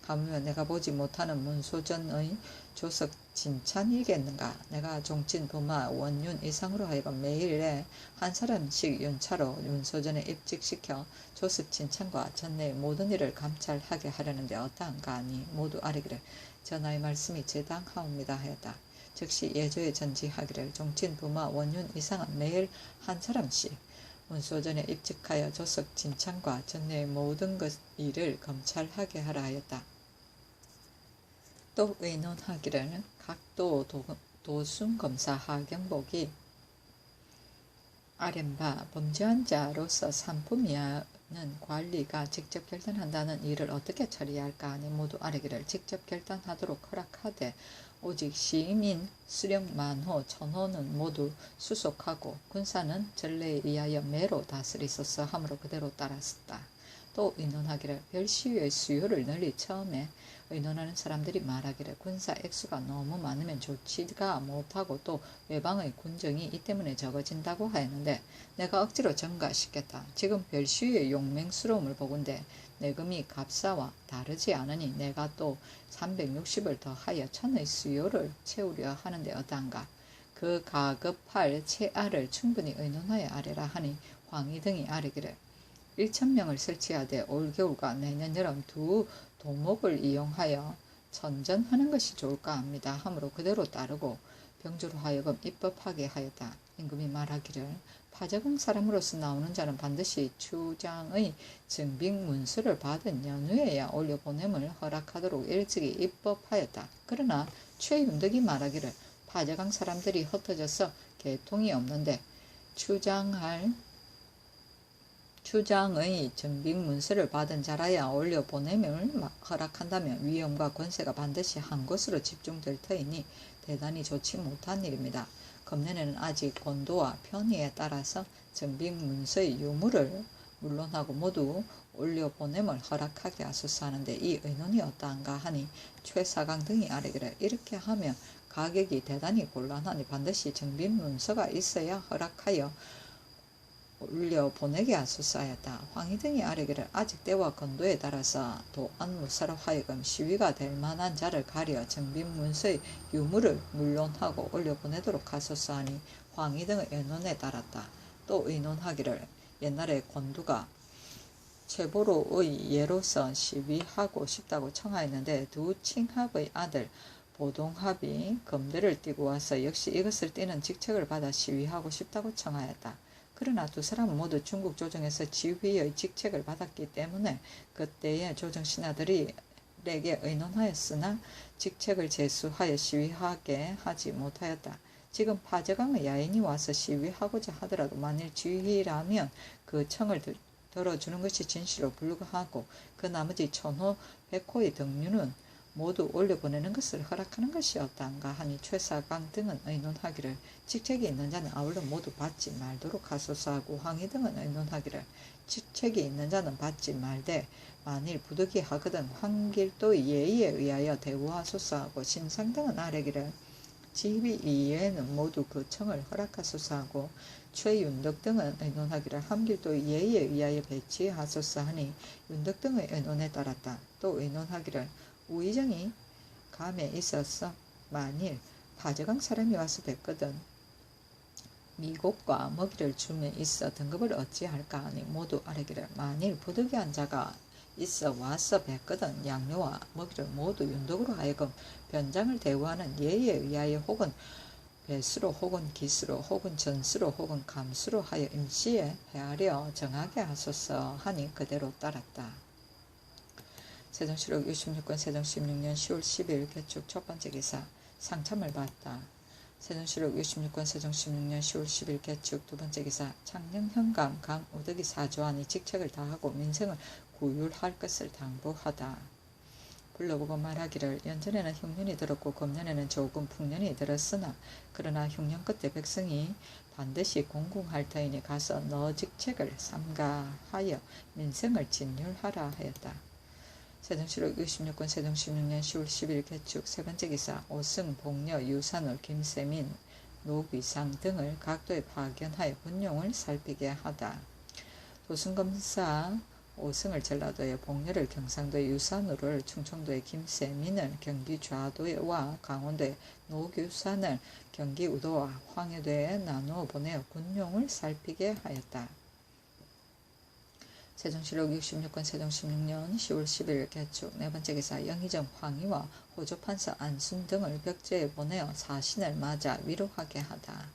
하물며 내가 보지 못하는 문소전의 조석 진찬이겠는가. 내가 종친 도마 원윤 이상으로 하여금 매일에 한 사람씩 윤차로 문소전에 입직시켜 조석 진찬과 전내의 모든 일을 감찰하게 하려는데 어떠한가 하니 모두 아뢰기를 전하의 말씀이 제당하옵니다 하였다. 즉시 예조에 전지하기를 종친 도마 원윤 이상은 매일 한 사람씩 문소전에 입직하여 조석 진찬과 전내의 모든 일을 검찰하게 하라 하였다. 또 의논하기를 각도 도순검사 하경복이 아랜바 범죄한 자로서 산품이하는 관리가 직접 결단한다는 일을 어떻게 처리할까 하니 모두 아뢰기를 직접 결단하도록 허락하되 오직 시민 수령 만호 천호는 모두 수속하고 군사는 전례에 의하여 매로 다스리소서 함으로 그대로 따랐다. 또 의논하기를 별시위의 수요를 널리 처음에 의논하는 사람들이 말하기를 군사 액수가 너무 많으면 좋지가 못하고 또 외방의 군정이 이 때문에 적어진다고 하였는데 내가 억지로 전가시켰다. 지금 별시위의 용맹스러움을 보건대 내금이 갑사와 다르지 않으니 내가 또 360을 더하여 천의 수요를 채우려 하는데 어떠한가. 그 가급할 채아를 충분히 의논하여 아뢰라 하니 황희 등이 아뢰기를 1,000명을 설치하되 올겨울과 내년 여름 두 도목을 이용하여 선전하는 것이 좋을까 합니다. 함으로 그대로 따르고 병주로 하여금 입법하게 하였다. 임금이 말하기를 파적응 사람으로서 나오는 자는 반드시 추장의 증빙 문서를 받은 연후에야 올려보냄을 허락하도록 일찍이 입법하였다. 그러나 최윤덕이 말하기를 파적강 사람들이 흩어져서 개통이 없는데 주장의 증빙문서를 받은 자라야 올려보냄을 허락한다면 위험과 권세가 반드시 한 곳으로 집중될 터이니 대단히 좋지 못한 일입니다. 금년에는 아직 권도와 편의에 따라서 증빙문서의 유무를 물론하고 모두 올려보냄을 허락하게 하소서 하는데 이 의논이 어떠한가 하니 최사강 등이 아뢰기를 이렇게 하면 가격이 대단히 곤란하니 반드시 증빙문서가 있어야 허락하여 올려보내게 하소서 하였다. 황희 등이 아뢰기를 아직 때와 건도에 따라서 도안무사로 하여금 시위가 될 만한 자를 가려 증빙문서의 유무를 물론하고 올려보내도록 하소서 하니 황희 등의 의논에 따랐다. 또 의논하기를 옛날에 권두가 최보로의 예로서 시위하고 싶다고 청하였는데 두 칭합의 아들 보동합이 검대를 띠고 와서 역시 이것을 띠는 직책을 받아 시위하고 싶다고 청하였다. 그러나 두 사람은 모두 중국 조정에서 지휘의 직책을 받았기 때문에 그때의 조정 신하들에게 의논하였으나 직책을 제수하여 시위하게 하지 못하였다. 지금 파제강의 야인이 와서 시위하고자 하더라도 만일 지휘라면 그 청을 들어주는 것이 진실로 불가하고 그 나머지 천호 백호의 등류는 모두 올려보내는 것을 허락하는 것이 어떠한가 하니 최사강 등은 의논하기를 직책이 있는 자는 아울러 모두 받지 말도록 하소서 하고 황희 등은 의논하기를 직책이 있는 자는 받지 말되 만일 부득이하거든 황길도의 예의에 의하여 대우하소서 하고 신상 등은 아뢰기를 지휘 이외에는 모두 그 청을 허락하소서 하고 최윤덕 등은 의논하기를 함길도의 예의에 의하여 배치하소서 하니 윤덕 등의 의논에 따랐다. 또 의논하기를 우의정이 감에 있어서 만일 파제강 사람이 와서 뵙거든 미곡과 먹이를 줌에 있어 등급을 어찌할까 하니 모두 아뢰기를 만일 부득이한 자가 있어 와서 뵙거든 양료와 먹이를 모두 윤덕으로 하여금 변장을 대우하는 예의에 의하여 혹은 배수로 혹은 기수로 혹은 전수로 혹은 감수로 하여 임시에 헤아려 정하게 하소서 하니 그대로 따랐다. 세종시록 66권 세종 16년 10월 10일 개축 첫번째 기사 상참을 받다. 세종시록 66권 세종 16년 10월 10일 개축 두번째 기사 창녕 현감 강우덕이 사조하니 직책을 다하고 민생을 구휼할 것을 당부하다. 불러보고 말하기를 연전에는 흉년이 들었고 금년에는 조금 풍년이 들었으나 그러나 흉년 끝에 백성이 반드시 공궁할 터이니 가서 너 직책을 삼가하여 민생을 진율하라 하였다. 세종시록 66권 세종 16년 10월 10일 개축 세번째 기사 오승, 복녀, 유산울, 김세민, 노귀상 등을 각도에 파견하여 군용을 살피게 하다. 도승검사 오승을 전라도에, 복녀를 경상도에, 유산울을 충청도에, 김세민을 경기 좌도와 강원도에, 노규산을 경기 우도와 황해도에 나누어 보내어 군용을 살피게 하였다. 세종시록 66권 세종 16년 10월 10일 개축 네번째 기사 영의정 황희와 호조판서 안순 등을 벽제에 보내어 사신을 맞아 위로하게 하다.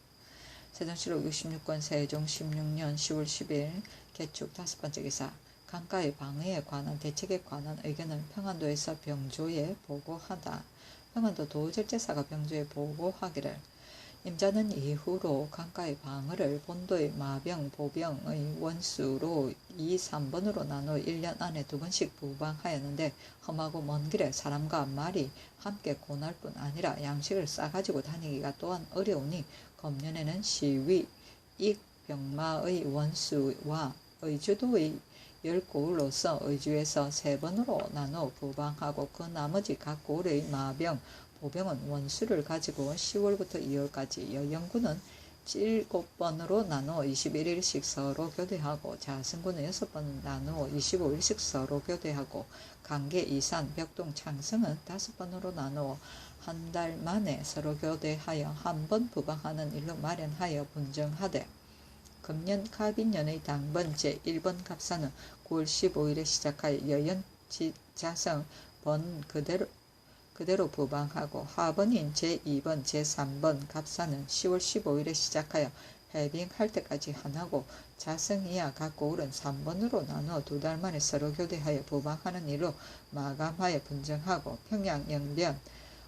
세종시록 66권 세종 16년 10월 10일 개축 다섯번째 기사 강가의 방해에 관한 대책에 관한 의견을 평안도에서 병조에 보고하다. 평안도 도절제사가 병조에 보고하기를 임자는 이후로 강가의 방어를 본도의 마병, 보병의 원수로 2, 3번으로 나누어 1년 안에 2번씩 부방하였는데 험하고 먼 길에 사람과 말이 함께 고날 뿐 아니라 양식을 싸가지고 다니기가 또한 어려우니 금년에는 시위, 익병마의 원수와 의주도의 10고을로서 의주에서 3번으로 나누어 부방하고 그 나머지 각 고을의 마병, 보병은 원수를 가지고 10월부터 2월까지 여영군은 7번으로 나누어 21일씩 서로 교대하고 자승군은 6번 나누어 25일씩 서로 교대하고 강계, 이산, 벽동, 창성은 5번으로 나누어 한 달 만에 서로 교대하여 한 번 부방하는 일로 마련하여 분정하되 금년 갑인년의 당번 제1번 갑사는 9월 15일에 시작하여 여연자성 번 그대로 부방하고 하번인 제2번, 제3번 갑사는 10월 15일에 시작하여 해빙할 때까지 하나고 자성 이하 각 고을은 3번으로 나누어 2달 만에 서로 교대하여 부방하는 일로 마감하여 분정하고 평양, 영변,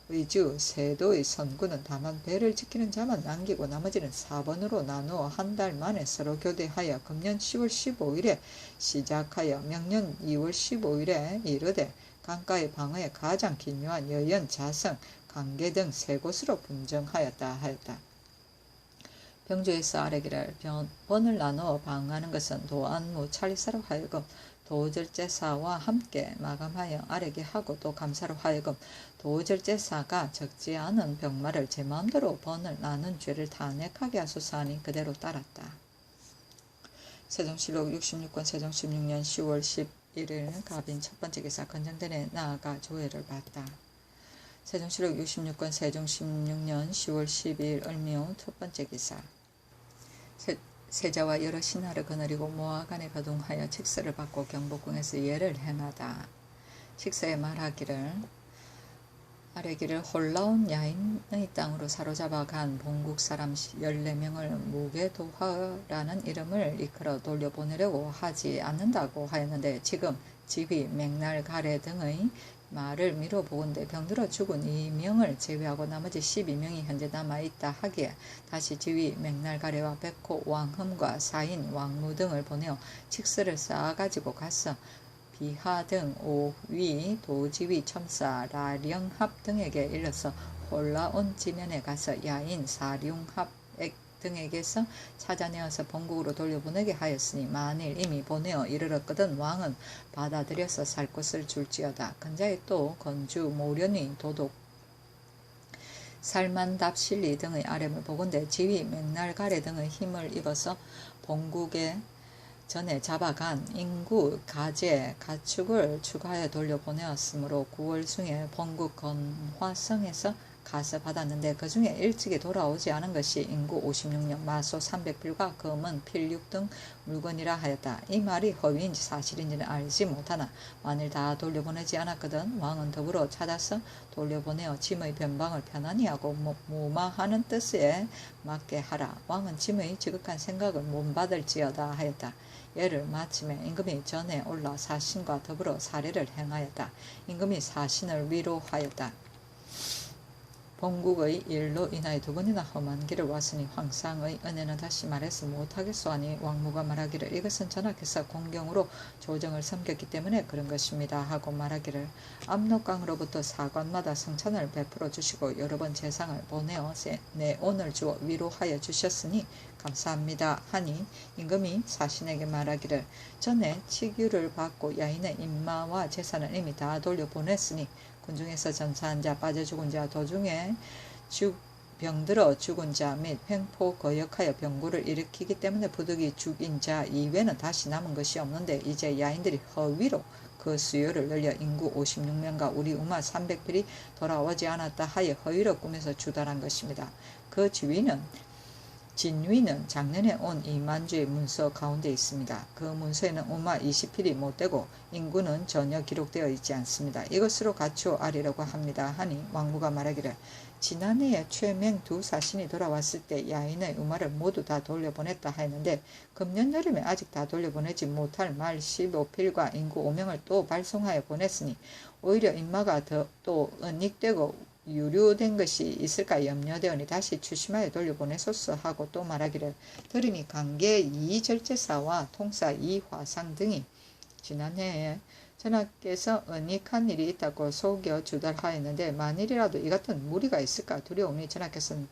의주 세도의 선군은 다만 배를 지키는 자만 남기고 나머지는 4번으로 나누어 한 달 만에 서로 교대하여 금년 10월 15일에 시작하여 명년 2월 15일에 이르되 강가의 방어에 가장 기묘한 여연, 자성, 강계 등 세 곳으로 분정하였다 하였다. 병조에서 아래기를 번을 나누어 방하는 것은 도안무 찰리사로 하여금 도절제사와 함께 마감하여 아래게 하고 또 감사로 하여금 도절제사가 적지 않은 병마를 제 마음대로 번을 나눈 죄를 탄핵하게 하소서 하니 그대로 따랐다. 세종실록 66권 세종 16년 10월 11일 갑인 첫 번째 기사 건정전에 나아가 조회를 받다. 세종실록 66권 세종 16년 10월 12일 을묘 첫 번째 기사 세자와 여러 신하를 거느리고 모하간에 거동하여 칙서를 받고 경복궁에서 예를 행하다. 칙서에 말하기를 아래기를 홀라온 야인의 땅으로 사로잡아 간 본국 사람 14명을 무게도화라는 이름을 이끌어 돌려보내려고 하지 않는다고 하였는데 지금 지휘, 맥날, 가래 등의 말을 미뤄보건대 병들어 죽은 2명을 제외하고 나머지 12명이 현재 남아있다 하기에 다시 지휘, 맥날, 가래와 백호, 왕흠과 사인, 왕무 등을 보내어 칙서를 쌓아가지고 가서 비하 등 오위, 도지위, 첨사, 라령합 등에게 일러서 홀라온 지면에 가서 야인, 사룡합, 액 등에게서 찾아내어서 본국으로 돌려보내게 하였으니 만일 이미 보내어 이르렀거든 왕은 받아들여서 살 곳을 줄지어다. 근자에 또 건주, 모련이, 도독, 살만답, 실리 등의 아뢰을 보건대 지위, 맥날, 가래 등의 힘을 입어서 본국에 전에 잡아간 인구, 가재, 가축을 추가하여 돌려보내었으므로 9월 중에 본국 건화성에서 가서 받았는데 그 중에 일찍이 돌아오지 않은 것이 인구 56명, 마소 300필과 금은 필육 등 물건이라 하였다. 이 말이 허위인지 사실인지는 알지 못하나 만일 다 돌려보내지 않았거든 왕은 더불어 찾아서 돌려보내어 짐의 변방을 편안히 하고 무마하는 뜻에 맞게 하라. 왕은 짐의 지극한 생각을 못 받을지어다 하였다. 예를 마침에 임금이 전에 올라 사신과 더불어 사례를 행하였다. 임금이 사신을 위로하였다. 본국의 일로 인하여 두 번이나 험한 길을 왔으니 황상의 은혜는 다시 말해서 못하겠소 하니 왕무가 말하기를 이것은 전하께서 공경으로 조정을 섬겼기 때문에 그런 것입니다 하고 말하기를 압록강으로부터 사관마다 성찬을 베풀어 주시고 여러 번 제상을 보내어 내온을 주어 위로하여 주셨으니 감사합니다 하니 임금이 사신에게 말하기를 전에 치규를 받고 야인의 인마와 재산을 이미 다 돌려보냈으니 군중에서 전사한 자, 빠져 죽은 자, 도중에 병들어 죽은 자 및 횡포 거역하여 병고를 일으키기 때문에 부득이 죽인 자 이외에는 다시 남은 것이 없는데 이제 야인들이 허위로 그 수요를 늘려 인구 56명과 우리 우마 300필이 돌아오지 않았다 하여 허위로 꾸며서 주달한 것입니다. 그 진위는 작년에 온 이만주의 문서 가운데 있습니다. 그 문서에는 우마 20필이 못되고 인구는 전혀 기록되어 있지 않습니다. 이것으로 갖추어 아리라고 합니다. 하니 왕무가 말하기를 지난해에 최맹 두 사신이 돌아왔을 때 야인의 우마를 모두 다 돌려보냈다 하였는데 금년 여름에 아직 다 돌려보내지 못할 말 15필과 인구 5명을 또 발송하여 보냈으니 오히려 인마가 또 은닉되고 유료된 것이 있을까 염려되오니 다시 추심하여 돌려보내소서 하고 또 말하기를 들으니 강계 이절제사와 통사 이화상 등이 지난해에 전하께서 은닉한 일이 있다고 속여 주달하였는데 만일이라도 이 같은 무리가 있을까 두려우니 전하께서는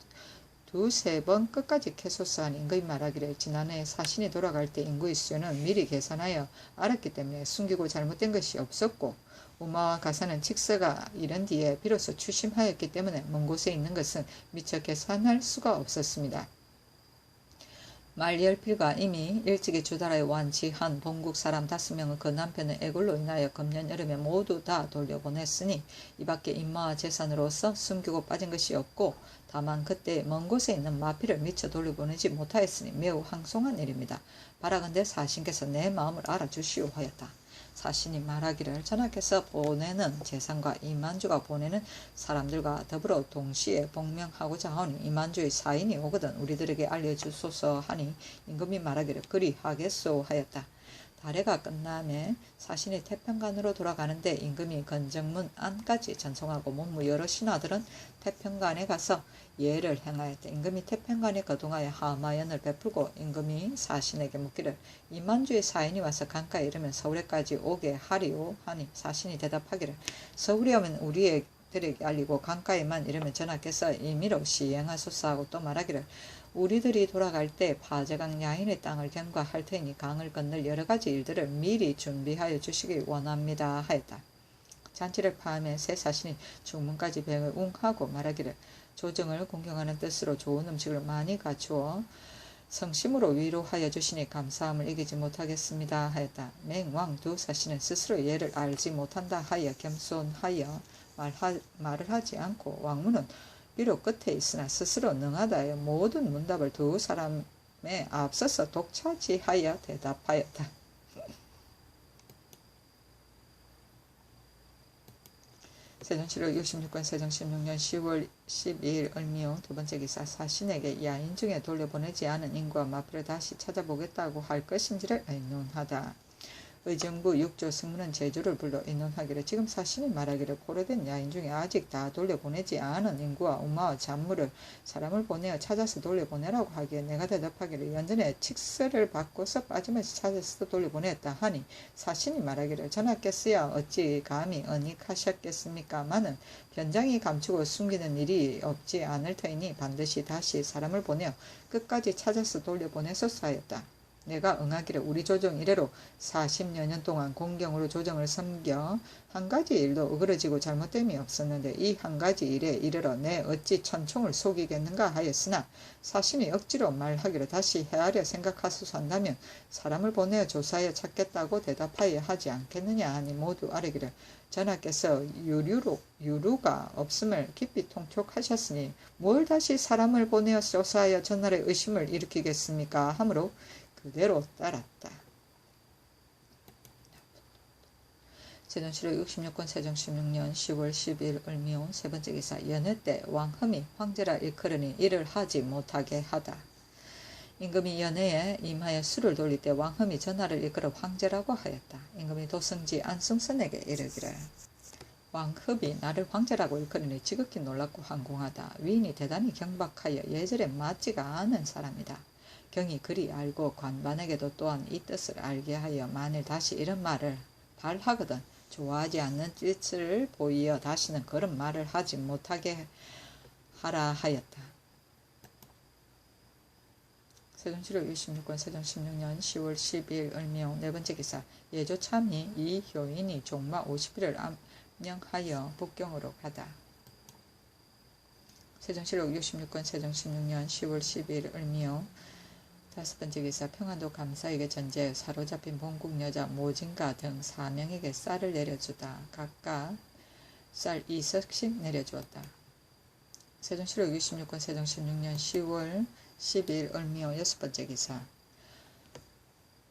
두세 번 끝까지 캐소서 하니 임금이 말하기를 지난해 사신이 돌아갈 때 인구의 수요는 미리 계산하여 알았기 때문에 숨기고 잘못된 것이 없었고 우마와 가사는 칙서가 이른 뒤에 비로소 추심하였기 때문에 먼 곳에 있는 것은 미처 계산할 수가 없었습니다. 말 10필과 이미 일찍이 주달하여 완치한 본국 사람 5명은 그 남편의 애굴로 인하여 금년 여름에 모두 다 돌려보냈으니 이밖에 인마와 재산으로서 숨기고 빠진 것이 없고 다만 그때 먼 곳에 있는 마필을 미처 돌려보내지 못하였으니 매우 황송한 일입니다. 바라건대 사신께서 내 마음을 알아주시오 하였다. 사신이 말하기를 전하께서 보내는 재산과 이만주가 보내는 사람들과 더불어 동시에 복명하고자 하오니 이만주의 사인이 오거든 우리들에게 알려주소서 하니 임금이 말하기를 그리 하겠소 하였다. 발해가 끝남에 사신이 태평관으로 돌아가는데 임금이 건정문 안까지 전송하고 문무 여러 신하들은 태평관에 가서 예를 행하였다. 임금이 태평관에 거동하여 하마연을 베풀고 임금이 사신에게 묻기를 이만주의 사인이 와서 강가에 이르면 서울에까지 오게 하리오 하니 사신이 대답하기를 서울에 오면 우리들에게 알리고 강가에만 이르면 전하께서 임의로 시행하소서 하고 또 말하기를 우리들이 돌아갈 때 파제강 야인의 땅을 경과할 테니 강을 건널 여러 가지 일들을 미리 준비하여 주시기 원합니다 하였다. 잔치를 파하며 새 사신이 중문까지 병을 웅하고 말하기를 조정을 공경하는 뜻으로 좋은 음식을 많이 갖추어 성심으로 위로하여 주시니 감사함을 이기지 못하겠습니다 하였다. 맹왕 두 사신은 스스로 예를 알지 못한다 하여 겸손하여 말을 하지 않고 왕문은 비록 끝에 있으나 스스로 능하다 하여 모든 문답을 두 사람에 앞서서 독차지하여 대답하였다. 세종실록 66권 세종 16년 10월 12일 을미오 두 번째 기사 사신에게 야인 중에 돌려보내지 않은 인구와 마표를 다시 찾아보겠다고 할 것인지를 의논하다. 의정부 6조 승문은 제주를 불러 의논하기를 지금 사신이 말하기를 고려된 야인 중에 아직 다 돌려보내지 않은 인구와 우마와 잔무를 사람을 보내어 찾아서 돌려보내라고 하기에 내가 대답하기를 연전에 칙서를 바꿔서 빠짐없이 찾아서 돌려보냈다 하니 사신이 말하기를 전하께서야 어찌 감히 언익하셨겠습니까마는 변장이 감추고 숨기는 일이 없지 않을 터이니 반드시 다시 사람을 보내어 끝까지 찾아서 돌려보내소서 하였다. 내가 응하기를 우리 조정 이래로 40여 년 동안 공경으로 조정을 섬겨 한 가지 일도 어그러지고 잘못됨이 없었는데 이 한 가지 일에 이르러 내 어찌 천총을 속이겠는가 하였으나 사신이 억지로 말하기를 다시 헤아려 생각하소서 한다면 사람을 보내어 조사하여 찾겠다고 대답하여 하지 않겠느냐 하니 모두 아뢰기를 전하께서 유루가 없음을 깊이 통촉하셨으니 뭘 다시 사람을 보내어 조사하여 전날의 의심을 일으키겠습니까 하므로 그대로 따랐다. 세종실록 66권 세종 16년 10월 10일 을미온 세 번째 기사 연회 때 왕흠이 황제라 일컬으니 이를 하지 못하게 하다. 임금이 연회에 임하여 술을 돌릴 때 왕흠이 전하를 이끌어 황제라고 하였다. 임금이 도승지 안승선에게 이르기를 왕흡이 나를 황제라고 일컬으니 지극히 놀랍고 황공하다. 위인이 대단히 경박하여 예절에 맞지가 않은 사람이다. 경이 그리 알고 관반에게도 또한 이 뜻을 알게 하여 만일 다시 이런 말을 발하거든 좋아하지 않는 뜻을 보이어 다시는 그런 말을 하지 못하게 하라 하였다. 세종실록 66권 세종 16년 10월 12일 을미용 네 번째 기사 예조참이 이 효인이 종마 50일을 암명하여 북경으로 가다. 세종실록 66권 세종 16년 10월 12일 을미용 다섯 번째 기사 평안도 감사에게 전제해 사로잡힌 본국 여자 모진가 등 4명에게 쌀을 내려주다. 각각 쌀 2석씩 내려주었다. 세종실록 66권 세종 16년 10월 10일 을미오 여섯 번째 기사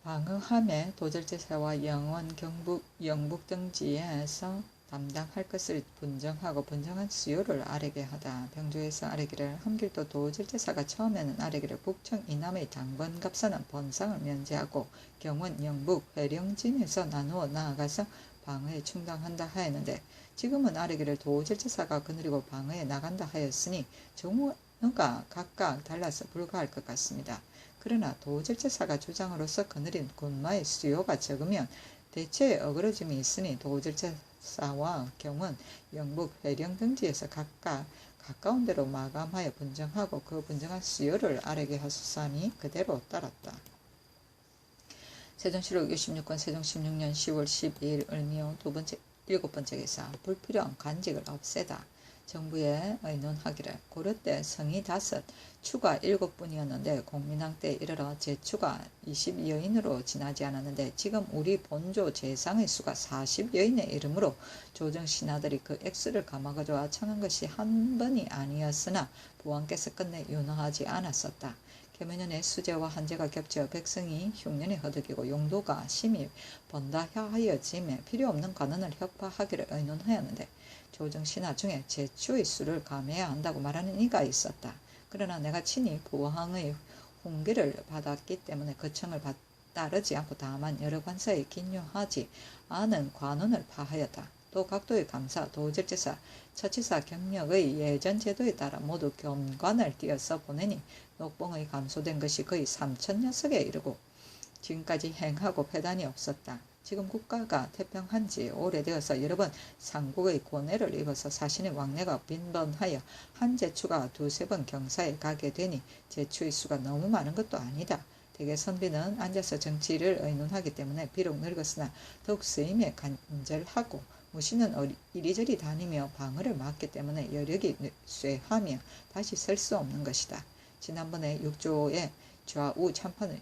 방어함에 도절제사와 영원 경북 영북 등지에서 담당할 것을 분정하고 분정한 수요를 아뢰게 하다. 병조에서 아뢰기를 함길도 도절제사가 처음에는 아뢰기를 북청 이남의 당번갑사는 번상을 면제하고 경원 영북 회령진에서 나누어 나아가서 방어에 충당한다 하였는데 지금은 아뢰기를 도절제사가 거느리고 방어에 나간다 하였으니 정무가 각각 달라서 불가할 것 같습니다. 그러나 도절제사가 주장으로서 거느린 군마의 수요가 적으면 대체에 어그러짐이 있으니 도절제사와 경원, 영북, 회령 등지에서 각각 가까운 데로 마감하여 분정하고 그 분정한 수요를 아뢰게 하소서하니 그대로 따랐다. 세종실록 66권 세종 16년 10월 12일 을미오 일곱 번째 기사 불필요한 관직을 없애다. 정부에 의논하기를 고려 때 성이 5, 추가 7뿐이었는데 공민왕 때 이르러 제추가 20여인으로 지나지 않았는데 지금 우리 본조 재상의 수가 40여인에 이르므로 조정 신하들이 그 액수를 감아가지고 청한 것이 한 번이 아니었으나 부왕께서 끝내 윤허하지 않았었다. 계면년에 수재와 한재가 겹쳐 백성이 흉년에 허덕이고 용도가 심히 번다하여짐에 필요없는 관원을 혁파하기를 의논하였는데 조정 신하 중에 제추의 수를 감해야 한다고 말하는 이가 있었다. 그러나 내가 친히 부왕의 훈계를 받았기 때문에 그 청을 따르지 않고 다만 여러 관사에 긴요하지 않은 관원을 파하였다. 또 각도의 감사, 도절제사, 처치사 경력의 예전 제도에 따라 모두 겸관을 띄어서 보내니 녹봉의 감소된 것이 거의 3,000녀석에 이르고 지금까지 행하고 패단이 없었다. 지금 국가가 태평한 지 오래되어서 여러 번 상국의 고뇌를 입어서 사신의 왕래가 빈번하여 한 제추가 두세 번 경사에 가게 되니 제추의 수가 너무 많은 것도 아니다. 대개 선비는 앉아서 정치를 의논하기 때문에 비록 늙었으나 더욱 쓰임에 간절하고 무신은 이리저리 다니며 방어를 맡기 때문에 여력이 쇠하며 다시 설 수 없는 것이다. 지난번에 육조의 좌우 참판을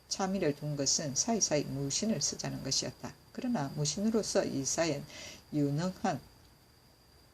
참의를 둔 것은 사이사이 무신을 쓰자는 것이었다. 그러나 무신으로서 이사엔 유능한